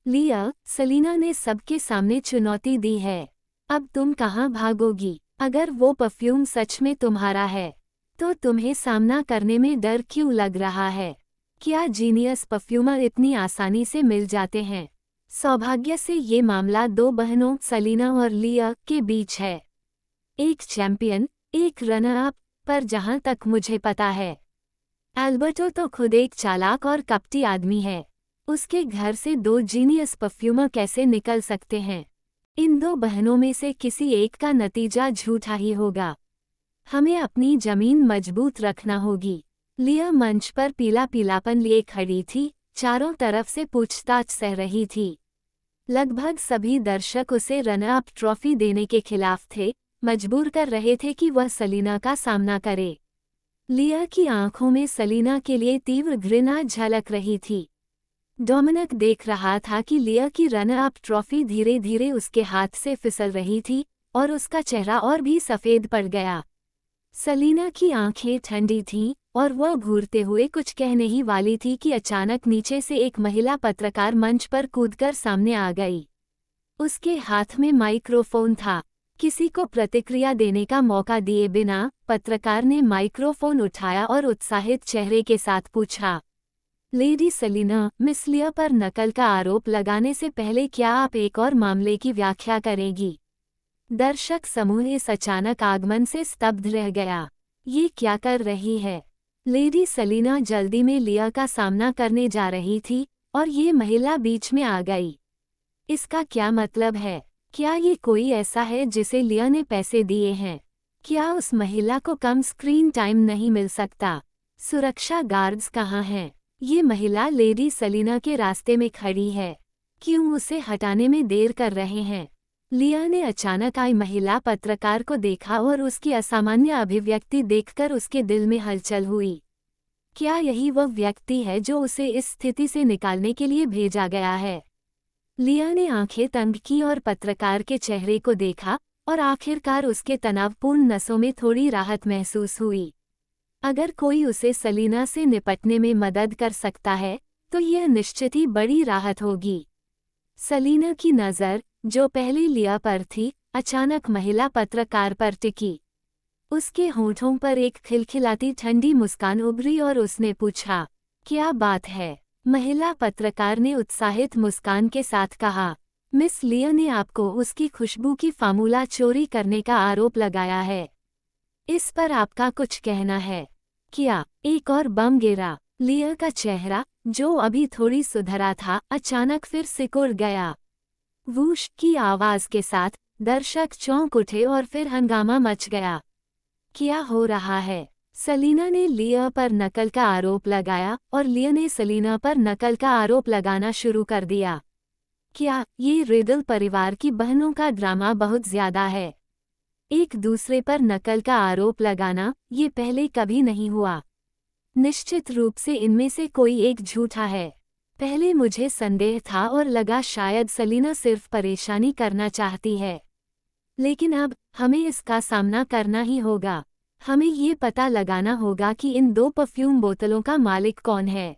लिया, सलीना ने सबके सामने चुनौती दी है। अब तुम कहाँ भागोगी? अगर वो परफ्यूम सच में तुम्हारा है तो तुम्हें सामना करने में डर क्यों लग रहा है? क्या जीनियस परफ्यूमर इतनी आसानी से मिल जाते हैं? सौभाग्य से ये मामला दो बहनों सलीना और लिया के बीच है। एक चैंपियन, एक रनर अप, पर जहां तक मुझे पता है, एल्बर्टो तो खुद एक चालाक और कपटी आदमी है। उसके घर से दो जीनियस परफ्यूमर कैसे निकल सकते हैं? इन दो बहनों में से किसी एक का नतीजा झूठा ही होगा। हमें अपनी जमीन मजबूत रखना होगी। लिया मंच पर पीला पीलापन लिए खड़ी थी, चारों तरफ से पूछताछ सह रही थी। लगभग सभी दर्शक उसे रनर अप ट्रॉफी देने के खिलाफ थे, मजबूर कर रहे थे कि वह सलीना का सामना करे। लिया की आंखों में सलीना के लिए तीव्र घृणा झलक रही थी। डोमिनिक देख रहा था कि लिया की रनर अप ट्रॉफी धीरे धीरे उसके हाथ से फिसल रही थी और उसका चेहरा और भी सफ़ेद पड़ गया। सलीना की आंखें ठंडी थीं और वह घूरते हुए कुछ कहने ही वाली थी कि अचानक नीचे से एक महिला पत्रकार मंच पर कूदकर सामने आ गई। उसके हाथ में माइक्रोफोन था। किसी को प्रतिक्रिया देने का मौका दिए बिना पत्रकार ने माइक्रोफोन उठाया और उत्साहित चेहरे के साथ पूछा, लेडी सलीना, मिस लिया पर नकल का आरोप लगाने से पहले क्या आप एक और मामले की व्याख्या करेंगी? दर्शक समूह इस अचानक आगमन से स्तब्ध रह गया। ये क्या कर रही है? लेडी सलीना जल्दी में लिया का सामना करने जा रही थी और ये महिला बीच में आ गई। इसका क्या मतलब है? क्या ये कोई ऐसा है जिसे लिया ने पैसे दिए हैं? क्या उस महिला को कम स्क्रीन टाइम नहीं मिल सकता? सुरक्षा गार्ड्स कहाँ हैं? ये महिला लेडी सलीना के रास्ते में खड़ी है। क्यों उसे हटाने में देर कर रहे हैं? लिया ने अचानक आई महिला पत्रकार को देखा और उसकी असामान्य अभिव्यक्ति देखकर उसके दिल में हलचल हुई। क्या यही वह व्यक्ति है जो उसे इस स्थिति से निकालने के लिए भेजा गया है? लिया ने आंखें तंग की और पत्रकार के चेहरे को देखा और आखिरकार उसके तनावपूर्ण नसों में थोड़ी राहत महसूस हुई। अगर कोई उसे सलीना से निपटने में मदद कर सकता है तो यह निश्चित ही बड़ी राहत होगी। सलीना की नज़र, जो पहले लिया पर थी, अचानक महिला पत्रकार पर टिकी। उसके होठों पर एक खिलखिलाती ठंडी मुस्कान उभरी और उसने पूछा, क्या बात है? महिला पत्रकार ने उत्साहित मुस्कान के साथ कहा, मिस लिया ने आपको उसकी खुशबू की फार्मूला चोरी करने का आरोप लगाया है। इस पर आपका कुछ कहना है क्या? एक और बम गिरा। लिया का चेहरा, जो अभी थोड़ी सुधरा था, अचानक फिर सिकुड़ गया। वूश की आवाज के साथ दर्शक चौंक उठे और फिर हंगामा मच गया। क्या हो रहा है? सलीना ने लिया पर नकल का आरोप लगाया और लिया ने सलीना पर नकल का आरोप लगाना शुरू कर दिया। क्या ये रिडल परिवार की बहनों का ड्रामा बहुत ज्यादा है? एक दूसरे पर नकल का आरोप लगाना, ये पहले कभी नहीं हुआ। निश्चित रूप से इनमें से कोई एक झूठा है। पहले मुझे संदेह था और लगा शायद सलीना सिर्फ परेशानी करना चाहती है, लेकिन अब हमें इसका सामना करना ही होगा। हमें ये पता लगाना होगा कि इन 2 परफ्यूम बोतलों का मालिक कौन है।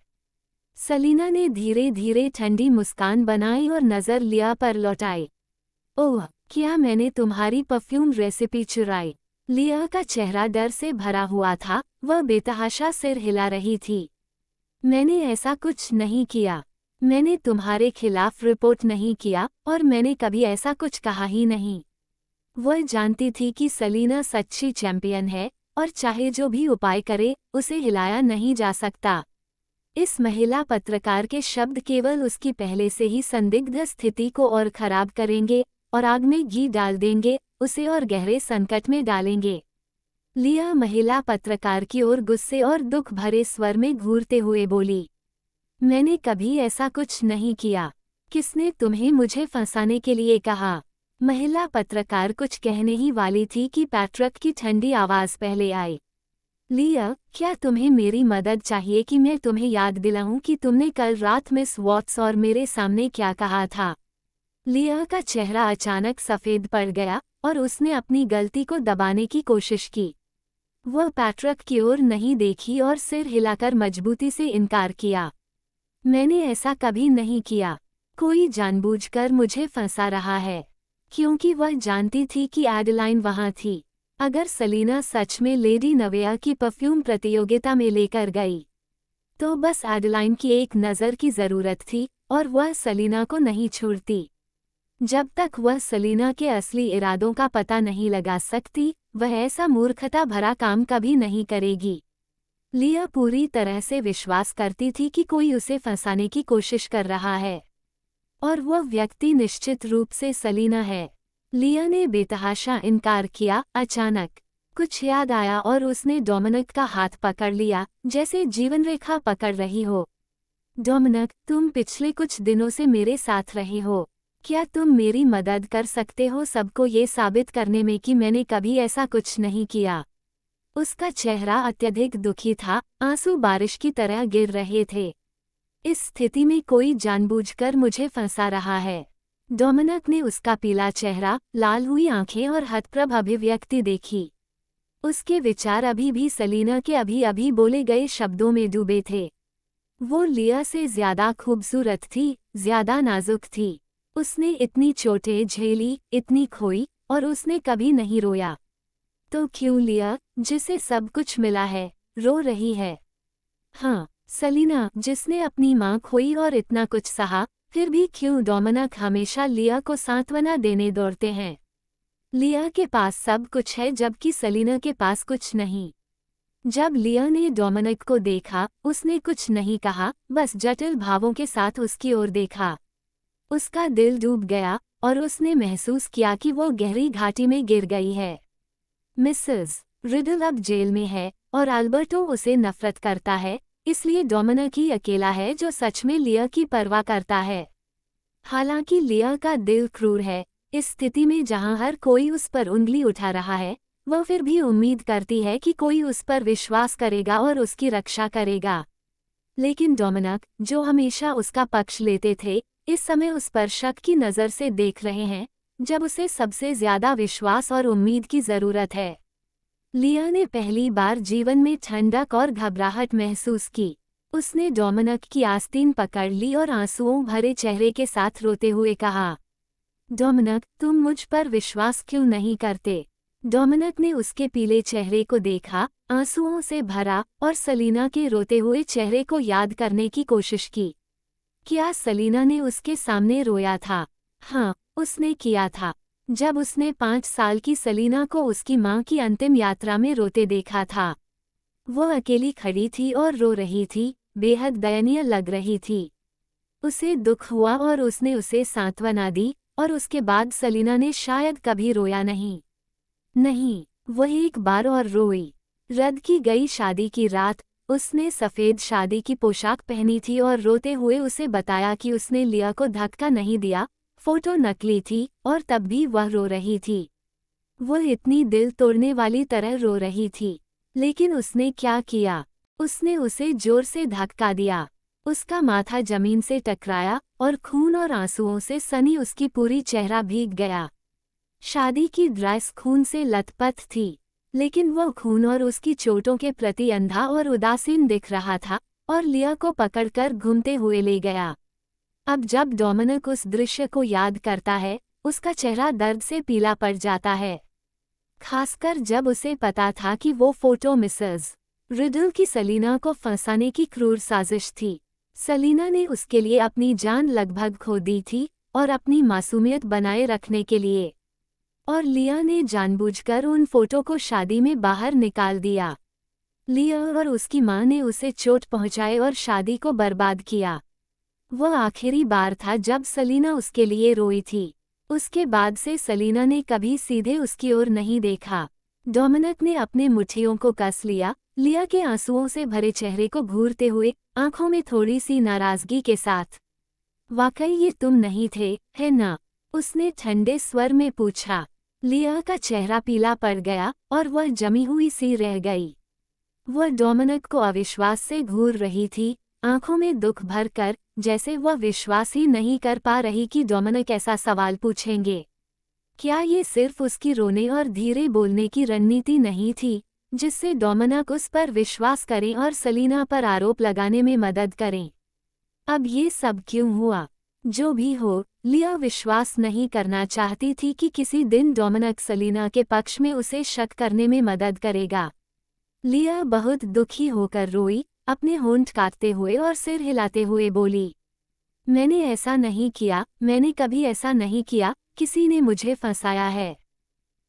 सलीना ने धीरे धीरे ठंडी मुस्कान बनाई और नज़र लिया पर लौटाई। ओह, क्या मैंने तुम्हारी परफ्यूम रेसिपी चुराई? लिया का चेहरा डर से भरा हुआ था, वह बेतहाशा सिर हिला रही थी। मैंने ऐसा कुछ नहीं किया। मैंने तुम्हारे खिलाफ रिपोर्ट नहीं किया और मैंने कभी ऐसा कुछ कहा ही नहीं। वह जानती थी कि सलीना सच्ची चैंपियन है और चाहे जो भी उपाय करे, उसे हिलाया नहीं जा सकता। इस महिला पत्रकार के शब्द केवल उसकी पहले से ही संदिग्ध स्थिति को और खराब करेंगे और आग में घी डाल देंगे, उसे और गहरे संकट में डालेंगे। लिया महिला पत्रकार की ओर गुस्से और दुख भरे स्वर में घूरते हुए बोली, मैंने कभी ऐसा कुछ नहीं किया। किसने तुम्हें मुझे फंसाने के लिए कहा? महिला पत्रकार कुछ कहने ही वाली थी कि पैट्रिक की ठंडी आवाज पहले आई। लिया, क्या तुम्हें मेरी मदद चाहिए कि मैं तुम्हें याद दिलाऊं कि तुमने कल रात मिस वॉट्स और मेरे सामने क्या कहा था? लिया का चेहरा अचानक सफ़ेद पड़ गया और उसने अपनी गलती को दबाने की कोशिश की। वह पैट्रिक की ओर नहीं देखी और सिर हिलाकर मजबूती से इनकार किया। मैंने ऐसा कभी नहीं किया। कोई जानबूझकर मुझे फंसा रहा है। क्योंकि वह जानती थी कि एडलाइन वहाँ थी। अगर सलीना सच में लेडी नवेया की परफ्यूम प्रतियोगिता में लेकर गई, तो बस एडलाइन की एक नज़र की ज़रूरत थी और वह सलीना को नहीं छोड़ती। जब तक वह सलीना के असली इरादों का पता नहीं लगा सकती, वह ऐसा मूर्खता भरा काम कभी नहीं करेगी। लिया पूरी तरह से विश्वास करती थी कि कोई उसे फंसाने की कोशिश कर रहा है, और वह व्यक्ति निश्चित रूप से सलीना है। लिया ने बेतहाशा इनकार किया। अचानक कुछ याद आया और उसने डोमिनिक का हाथ पकड़ लिया, जैसे जीवन रेखा पकड़ रही हो। डोमिनिक, तुम पिछले कुछ दिनों से मेरे साथ रहे हो। क्या तुम मेरी मदद कर सकते हो सबको ये साबित करने में कि मैंने कभी ऐसा कुछ नहीं किया? उसका चेहरा अत्यधिक दुखी था, आंसू बारिश की तरह गिर रहे थे। इस स्थिति में कोई जानबूझकर मुझे फंसा रहा है। डोमिनिक ने उसका पीला चेहरा, लाल हुई आंखें और हतप्रभ अभिव्यक्ति देखी। उसके विचार अभी भी सलीना के अभी बोले गए शब्दों में डूबे थे। वो लिया से ज्यादा खूबसूरत थी, ज्यादा नाजुक थी। उसने इतनी चोटें झेली, इतनी खोई, और उसने कभी नहीं रोया। तो क्यों लिया, जिसे सब कुछ मिला है, रो रही है? हाँ, सलीना, जिसने अपनी माँ खोई और इतना कुछ सहा, फिर भी क्यों डोमिनिक हमेशा लिया को सांत्वना देने दौड़ते हैं? लिया के पास सब कुछ है जबकि सलीना के पास कुछ नहीं। जब लिया ने डोमिनिक को देखा, उसने कुछ नहीं कहा, बस जटिल भावों के साथ उसकी ओर देखा। उसका दिल डूब गया और उसने महसूस किया कि वो गहरी घाटी में गिर गई है। मिसेस रिडल अब जेल में है और अल्बर्टो उसे नफरत करता है, इसलिए डोमिनिक ही अकेला है जो सच में लिया की परवाह करता है। हालांकि लिया का दिल क्रूर है। इस स्थिति में जहां हर कोई उस पर उंगली उठा रहा है, वह फिर भी उम्मीद करती है कि कोई उस पर विश्वास करेगा और उसकी रक्षा करेगा। लेकिन डोमिनिक, जो हमेशा उसका पक्ष लेते थे, इस समय उस पर शक की नज़र से देख रहे हैं, जब उसे सबसे ज्यादा विश्वास और उम्मीद की जरूरत है। लिया ने पहली बार जीवन में ठंडक और घबराहट महसूस की। उसने डोमिनिक की आस्तीन पकड़ ली और आंसुओं भरे चेहरे के साथ रोते हुए कहा, डोमिनिक, तुम मुझ पर विश्वास क्यों नहीं करते? डोमिनिक ने उसके पीले चेहरे को देखा, आंसुओं से भरा, और सलीना के रोते हुए चेहरे को याद करने की कोशिश की। क्या सलीना ने उसके सामने रोया था? हाँ, उसने किया था। जब उसने 5 साल की सलीना को उसकी माँ की अंतिम यात्रा में रोते देखा था। वो अकेली खड़ी थी और रो रही थी, बेहद दयनीय लग रही थी। उसे दुख हुआ और उसने उसे सांत्वना दी, और उसके बाद सलीना ने शायद कभी रोया नहीं। नहीं, वह एक बार और रोई। रद्द की गई शादी की रात, उसने सफ़ेद शादी की पोशाक पहनी थी और रोते हुए उसे बताया कि उसने लिया को धक्का नहीं दिया, फोटो नकली थी, और तब भी वह रो रही थी। वह इतनी दिल तोड़ने वाली तरह रो रही थी। लेकिन उसने क्या किया? उसने उसे जोर से धक्का दिया। उसका माथा जमीन से टकराया, और खून और आंसुओं से सनी उसकी पूरी चेहरा भीग गया। शादी की ड्रेस खून से लथपथ थी, लेकिन वह खून और उसकी चोटों के प्रति अंधा और उदासीन दिख रहा था, और लिया को पकड़कर घूमते हुए ले गया। अब जब डोमिनिक उस दृश्य को याद करता है, उसका चेहरा दर्द से पीला पड़ जाता है। खासकर जब उसे पता था कि वो फोटो मिसेस रिडल की सलीना को फंसाने की क्रूर साजिश थी। सलीना ने उसके लिए अपनी जान लगभग खो दी थी, और अपनी मासूमियत बनाए रखने के लिए। और लिया ने जानबूझकर उन फोटो को शादी में बाहर निकाल दिया। लिया और उसकी माँ ने उसे चोट पहुंचाई और शादी को बर्बाद किया। वह आखिरी बार था जब सलीना उसके लिए रोई थी। उसके बाद से सलीना ने कभी सीधे उसकी ओर नहीं देखा। डोमिनिक ने अपने मुट्ठियों को कस लिया, लिया के आंसुओं से भरे चेहरे को घूरते हुए, आंखों में थोड़ी सी नाराजगी के साथ। वाकई ये तुम नहीं थे, है ना? उसने ठंडे स्वर में पूछा। लिया का चेहरा पीला पड़ गया, और वह जमी हुई सी रह गई। वह डोमिनिक को अविश्वास से घूर रही थी, आंखों में दुख भरकर, जैसे वह विश्वास ही नहीं कर पा रही कि डोमिनिक ऐसा सवाल पूछेंगे। क्या ये सिर्फ उसकी रोने और धीरे बोलने की रणनीति नहीं थी, जिससे डोमिनिक उस पर विश्वास करें और सलीना पर आरोप लगाने में मदद करें? अब ये सब क्यों हुआ? जो भी हो, लिया विश्वास नहीं करना चाहती थी कि किसी दिन डोमिनिक सलीना के पक्ष में उसे शक करने में मदद करेगा। लिया बहुत दुखी होकर रोई, अपने होंठ काटते हुए और सिर हिलाते हुए बोली, मैंने ऐसा नहीं किया, मैंने कभी ऐसा नहीं किया, किसी ने मुझे फंसाया है।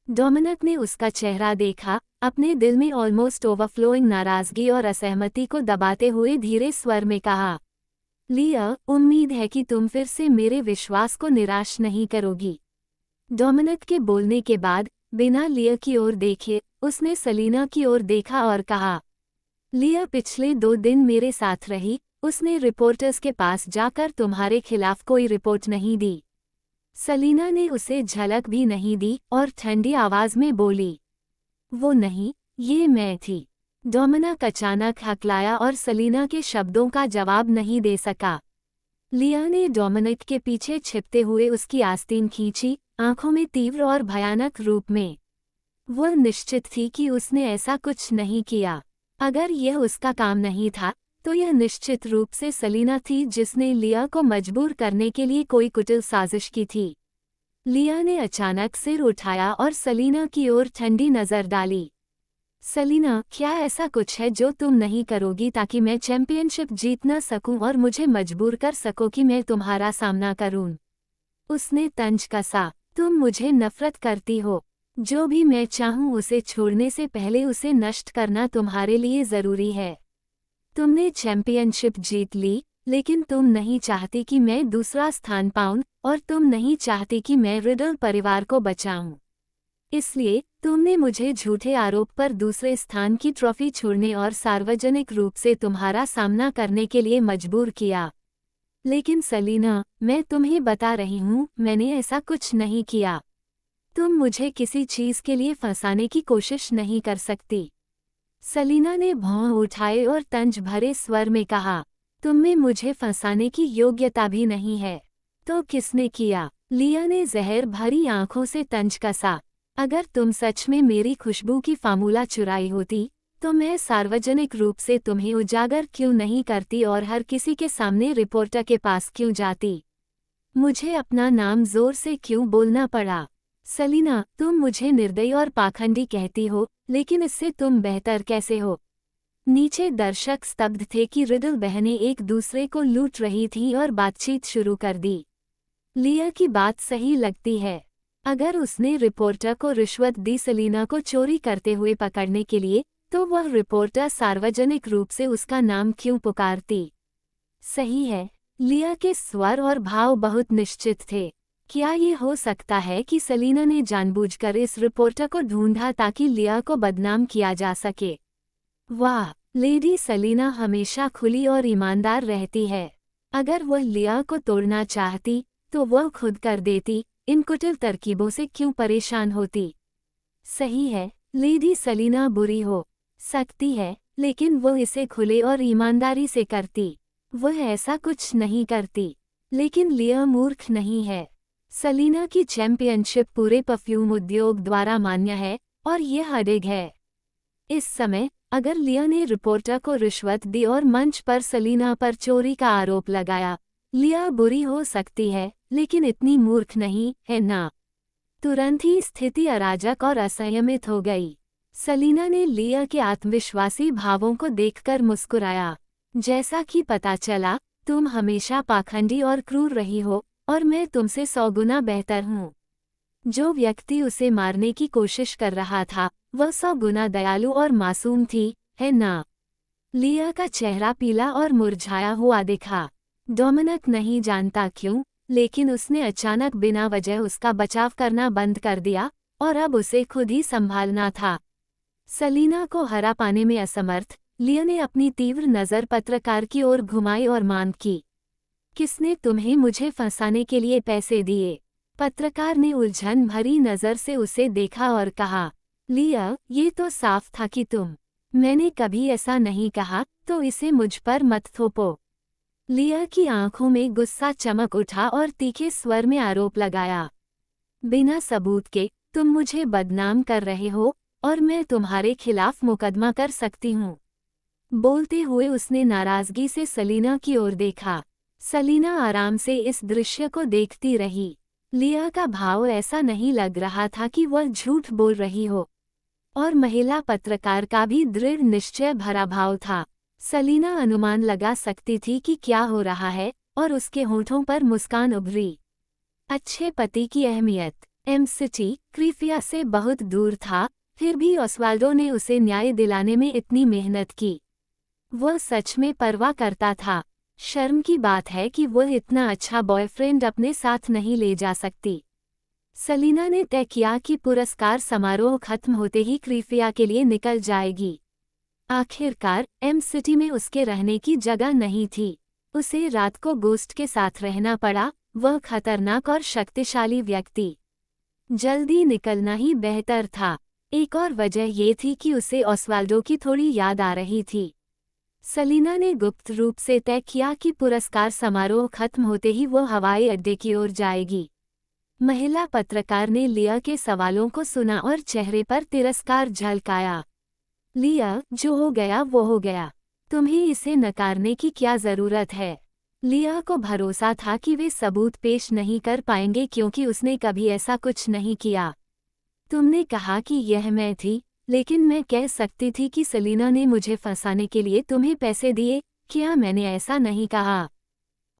डोमिनिक ने उसका चेहरा देखा, अपने दिल में ऑलमोस्ट ओवरफ्लोइंग नाराजगी और असहमति को दबाते हुए धीरे स्वर में कहा, लिया, उम्मीद है कि तुम फिर से मेरे विश्वास को निराश नहीं करोगी। डोमिनिक के बोलने के बाद, बिना लिया की ओर देखे, उसने सलीना की ओर देखा और कहा, लिया पिछले 2 दिन मेरे साथ रही, उसने रिपोर्टर्स के पास जाकर तुम्हारे खिलाफ कोई रिपोर्ट नहीं दी। सलीना ने उसे झलक भी नहीं दी और ठंडी आवाज में बोली, वो नहीं, ये मैं थी। डोमिनिक अचानक हकलाया और सलीना के शब्दों का जवाब नहीं दे सका। लिया ने डोमिनिक के पीछे छिपते हुए उसकी आस्तीन खींची, आंखों में तीव्र और भयानक रूप में। वह निश्चित थी कि उसने ऐसा कुछ नहीं किया। अगर यह उसका काम नहीं था, तो यह निश्चित रूप से सलीना थी जिसने लिया को मजबूर करने के लिए कोई कुटिल साजिश की थी। लिया ने अचानक सिर उठाया और सलीना की ओर ठंडी नजर डाली। सलीना, क्या ऐसा कुछ है जो तुम नहीं करोगी ताकि मैं चैंपियनशिप जीत न सकूं और मुझे मजबूर कर सको कि मैं तुम्हारा सामना करूं? उसने तंज कसा। तुम मुझे नफरत करती हो। जो भी मैं चाहूं उसे छोड़ने से पहले उसे नष्ट करना तुम्हारे लिए जरूरी है। तुमने चैंपियनशिप जीत ली, लेकिन तुम नहीं चाहती कि मैं दूसरा स्थान पाऊं, और तुम नहीं चाहती कि मैं रिडल परिवार को बचाऊं। इसलिए तुमने मुझे झूठे आरोप पर दूसरे स्थान की ट्रॉफी छोड़ने और सार्वजनिक रूप से तुम्हारा सामना करने के लिए मजबूर किया। लेकिन सलीना, मैं तुम्हें बता रही हूँ, मैंने ऐसा कुछ नहीं किया। तुम मुझे किसी चीज के लिए फंसाने की कोशिश नहीं कर सकती। सलीना ने भौं उठाए और तंज भरे स्वर में कहा, तुममें मुझे फंसाने की योग्यता भी नहीं है। तो किसने किया? लिया ने जहर भरी आंखों से तंज कसा। अगर तुम सच में मेरी खुशबू की फार्मूला चुराई होती तो मैं सार्वजनिक रूप से तुम्हें उजागर क्यों नहीं करती और हर किसी के सामने रिपोर्टर के पास क्यों जाती? मुझे अपना नाम जोर से क्यों बोलना पड़ा? सलीना, तुम मुझे निर्दयी और पाखंडी कहती हो, लेकिन इससे तुम बेहतर कैसे हो? नीचे दर्शक स्तब्ध थे कि रिडल बहनें एक दूसरे को लूट रही थीं और बातचीत शुरू कर दी। लिया की बात सही लगती है। अगर उसने रिपोर्टर को रिश्वत दी सलीना को चोरी करते हुए पकड़ने के लिए, तो वह रिपोर्टर सार्वजनिक रूप से उसका नाम क्यों पुकारती? सही है। लिया के स्वर और भाव बहुत निश्चित थे। क्या ये हो सकता है कि सलीना ने जानबूझकर इस रिपोर्टर को ढूंढा ताकि लिया को बदनाम किया जा सके? वाह, लेडी सलीना हमेशा खुली और ईमानदार रहती है। अगर वह लिया को तोड़ना चाहती तो वह खुद कर देती, इन कुटिल तरकीबों से क्यों परेशान होती? सही है, लेडी सलीना बुरी हो सकती है, लेकिन वह इसे खुले और ईमानदारी से करती। वह ऐसा कुछ नहीं करती। लेकिन लिया मूर्ख नहीं है। सलीना की चैंपियनशिप पूरे परफ्यूम उद्योग द्वारा मान्य है और यह अडिग है। इस समय अगर लिया ने रिपोर्टर को रिश्वत दी और मंच पर सलीना पर चोरी का आरोप लगाया, लिया बुरी हो सकती है, लेकिन इतनी मूर्ख नहीं है ना। तुरंत ही स्थिति अराजक और असंयमित हो गई। सलीना ने लिया के आत्मविश्वासी भावों को देखकर मुस्कुराया। जैसा कि पता चला, तुम हमेशा पाखंडी और क्रूर रही हो और मैं तुमसे 100 गुना बेहतर हूँ। जो व्यक्ति उसे मारने की कोशिश कर रहा था, वह 100 गुना दयालु और मासूम थी, है ना? लिया का चेहरा पीला और मुरझाया हुआ दिखा। डोमिनिक नहीं जानता क्यों, लेकिन उसने अचानक बिना वजह उसका बचाव करना बंद कर दिया और अब उसे खुद ही संभालना था। सलीना को हरा पाने में असमर्थ, लिया ने अपनी तीव्र नज़र पत्रकार की ओर घुमाई और मांग की, किसने तुम्हें मुझे फंसाने के लिए पैसे दिए? पत्रकार ने उलझन भरी नज़र से उसे देखा और कहा, लिया, ये तो साफ था कि तुम। मैंने कभी ऐसा नहीं कहा, तो इसे मुझ पर मत थोपो। लिया की आंखों में गुस्सा चमक उठा और तीखे स्वर में आरोप लगाया, बिना सबूत के तुम मुझे बदनाम कर रहे हो और मैं तुम्हारे खिलाफ मुकदमा कर सकती हूँ। बोलते हुए उसने नाराजगी से सलीना की ओर देखा। सलीना आराम से इस दृश्य को देखती रही। लिया का भाव ऐसा नहीं लग रहा था कि वह झूठ बोल रही हो, और महिला पत्रकार का भी दृढ़ निश्चय भरा भाव था। सलीना अनुमान लगा सकती थी कि क्या हो रहा है, और उसके होठों पर मुस्कान उभरी। अच्छे पति की अहमियत। एम सिटी क्रीफिया से बहुत दूर था, फिर भी ओस्वाल्डो ने उसे न्याय दिलाने में इतनी मेहनत की। वह सच में परवाह करता था। शर्म की बात है कि वह इतना अच्छा बॉयफ्रेंड अपने साथ नहीं ले जा सकती। सलीना ने तय किया कि पुरस्कार समारोह खत्म होते ही क्रीफिया के लिए निकल जाएगी। आखिरकार एम सिटी में उसके रहने की जगह नहीं थी। उसे रात को गोस्ट के साथ रहना पड़ा, वह खतरनाक और शक्तिशाली व्यक्ति। जल्दी निकलना ही बेहतर था। एक और वजह ये थी कि उसे ओस्वाल्डो की थोड़ी याद आ रही थी। सलीना ने गुप्त रूप से तय किया कि पुरस्कार समारोह खत्म होते ही वो हवाई अड्डे की ओर जाएगी। महिला पत्रकार ने लिया के सवालों को सुना और चेहरे पर तिरस्कार झलकाया। लिया, जो हो गया वो हो गया। तुम्हें इसे नकारने की क्या जरूरत है? लिया को भरोसा था कि वे सबूत पेश नहीं कर पाएंगे क्योंकि उसने कभी ऐसा कुछ नहीं किया। तुमने कहा कि यह मैं थी, लेकिन मैं कह सकती थी कि सलीना ने मुझे फंसाने के लिए तुम्हें पैसे दिए। क्या मैंने ऐसा नहीं कहा?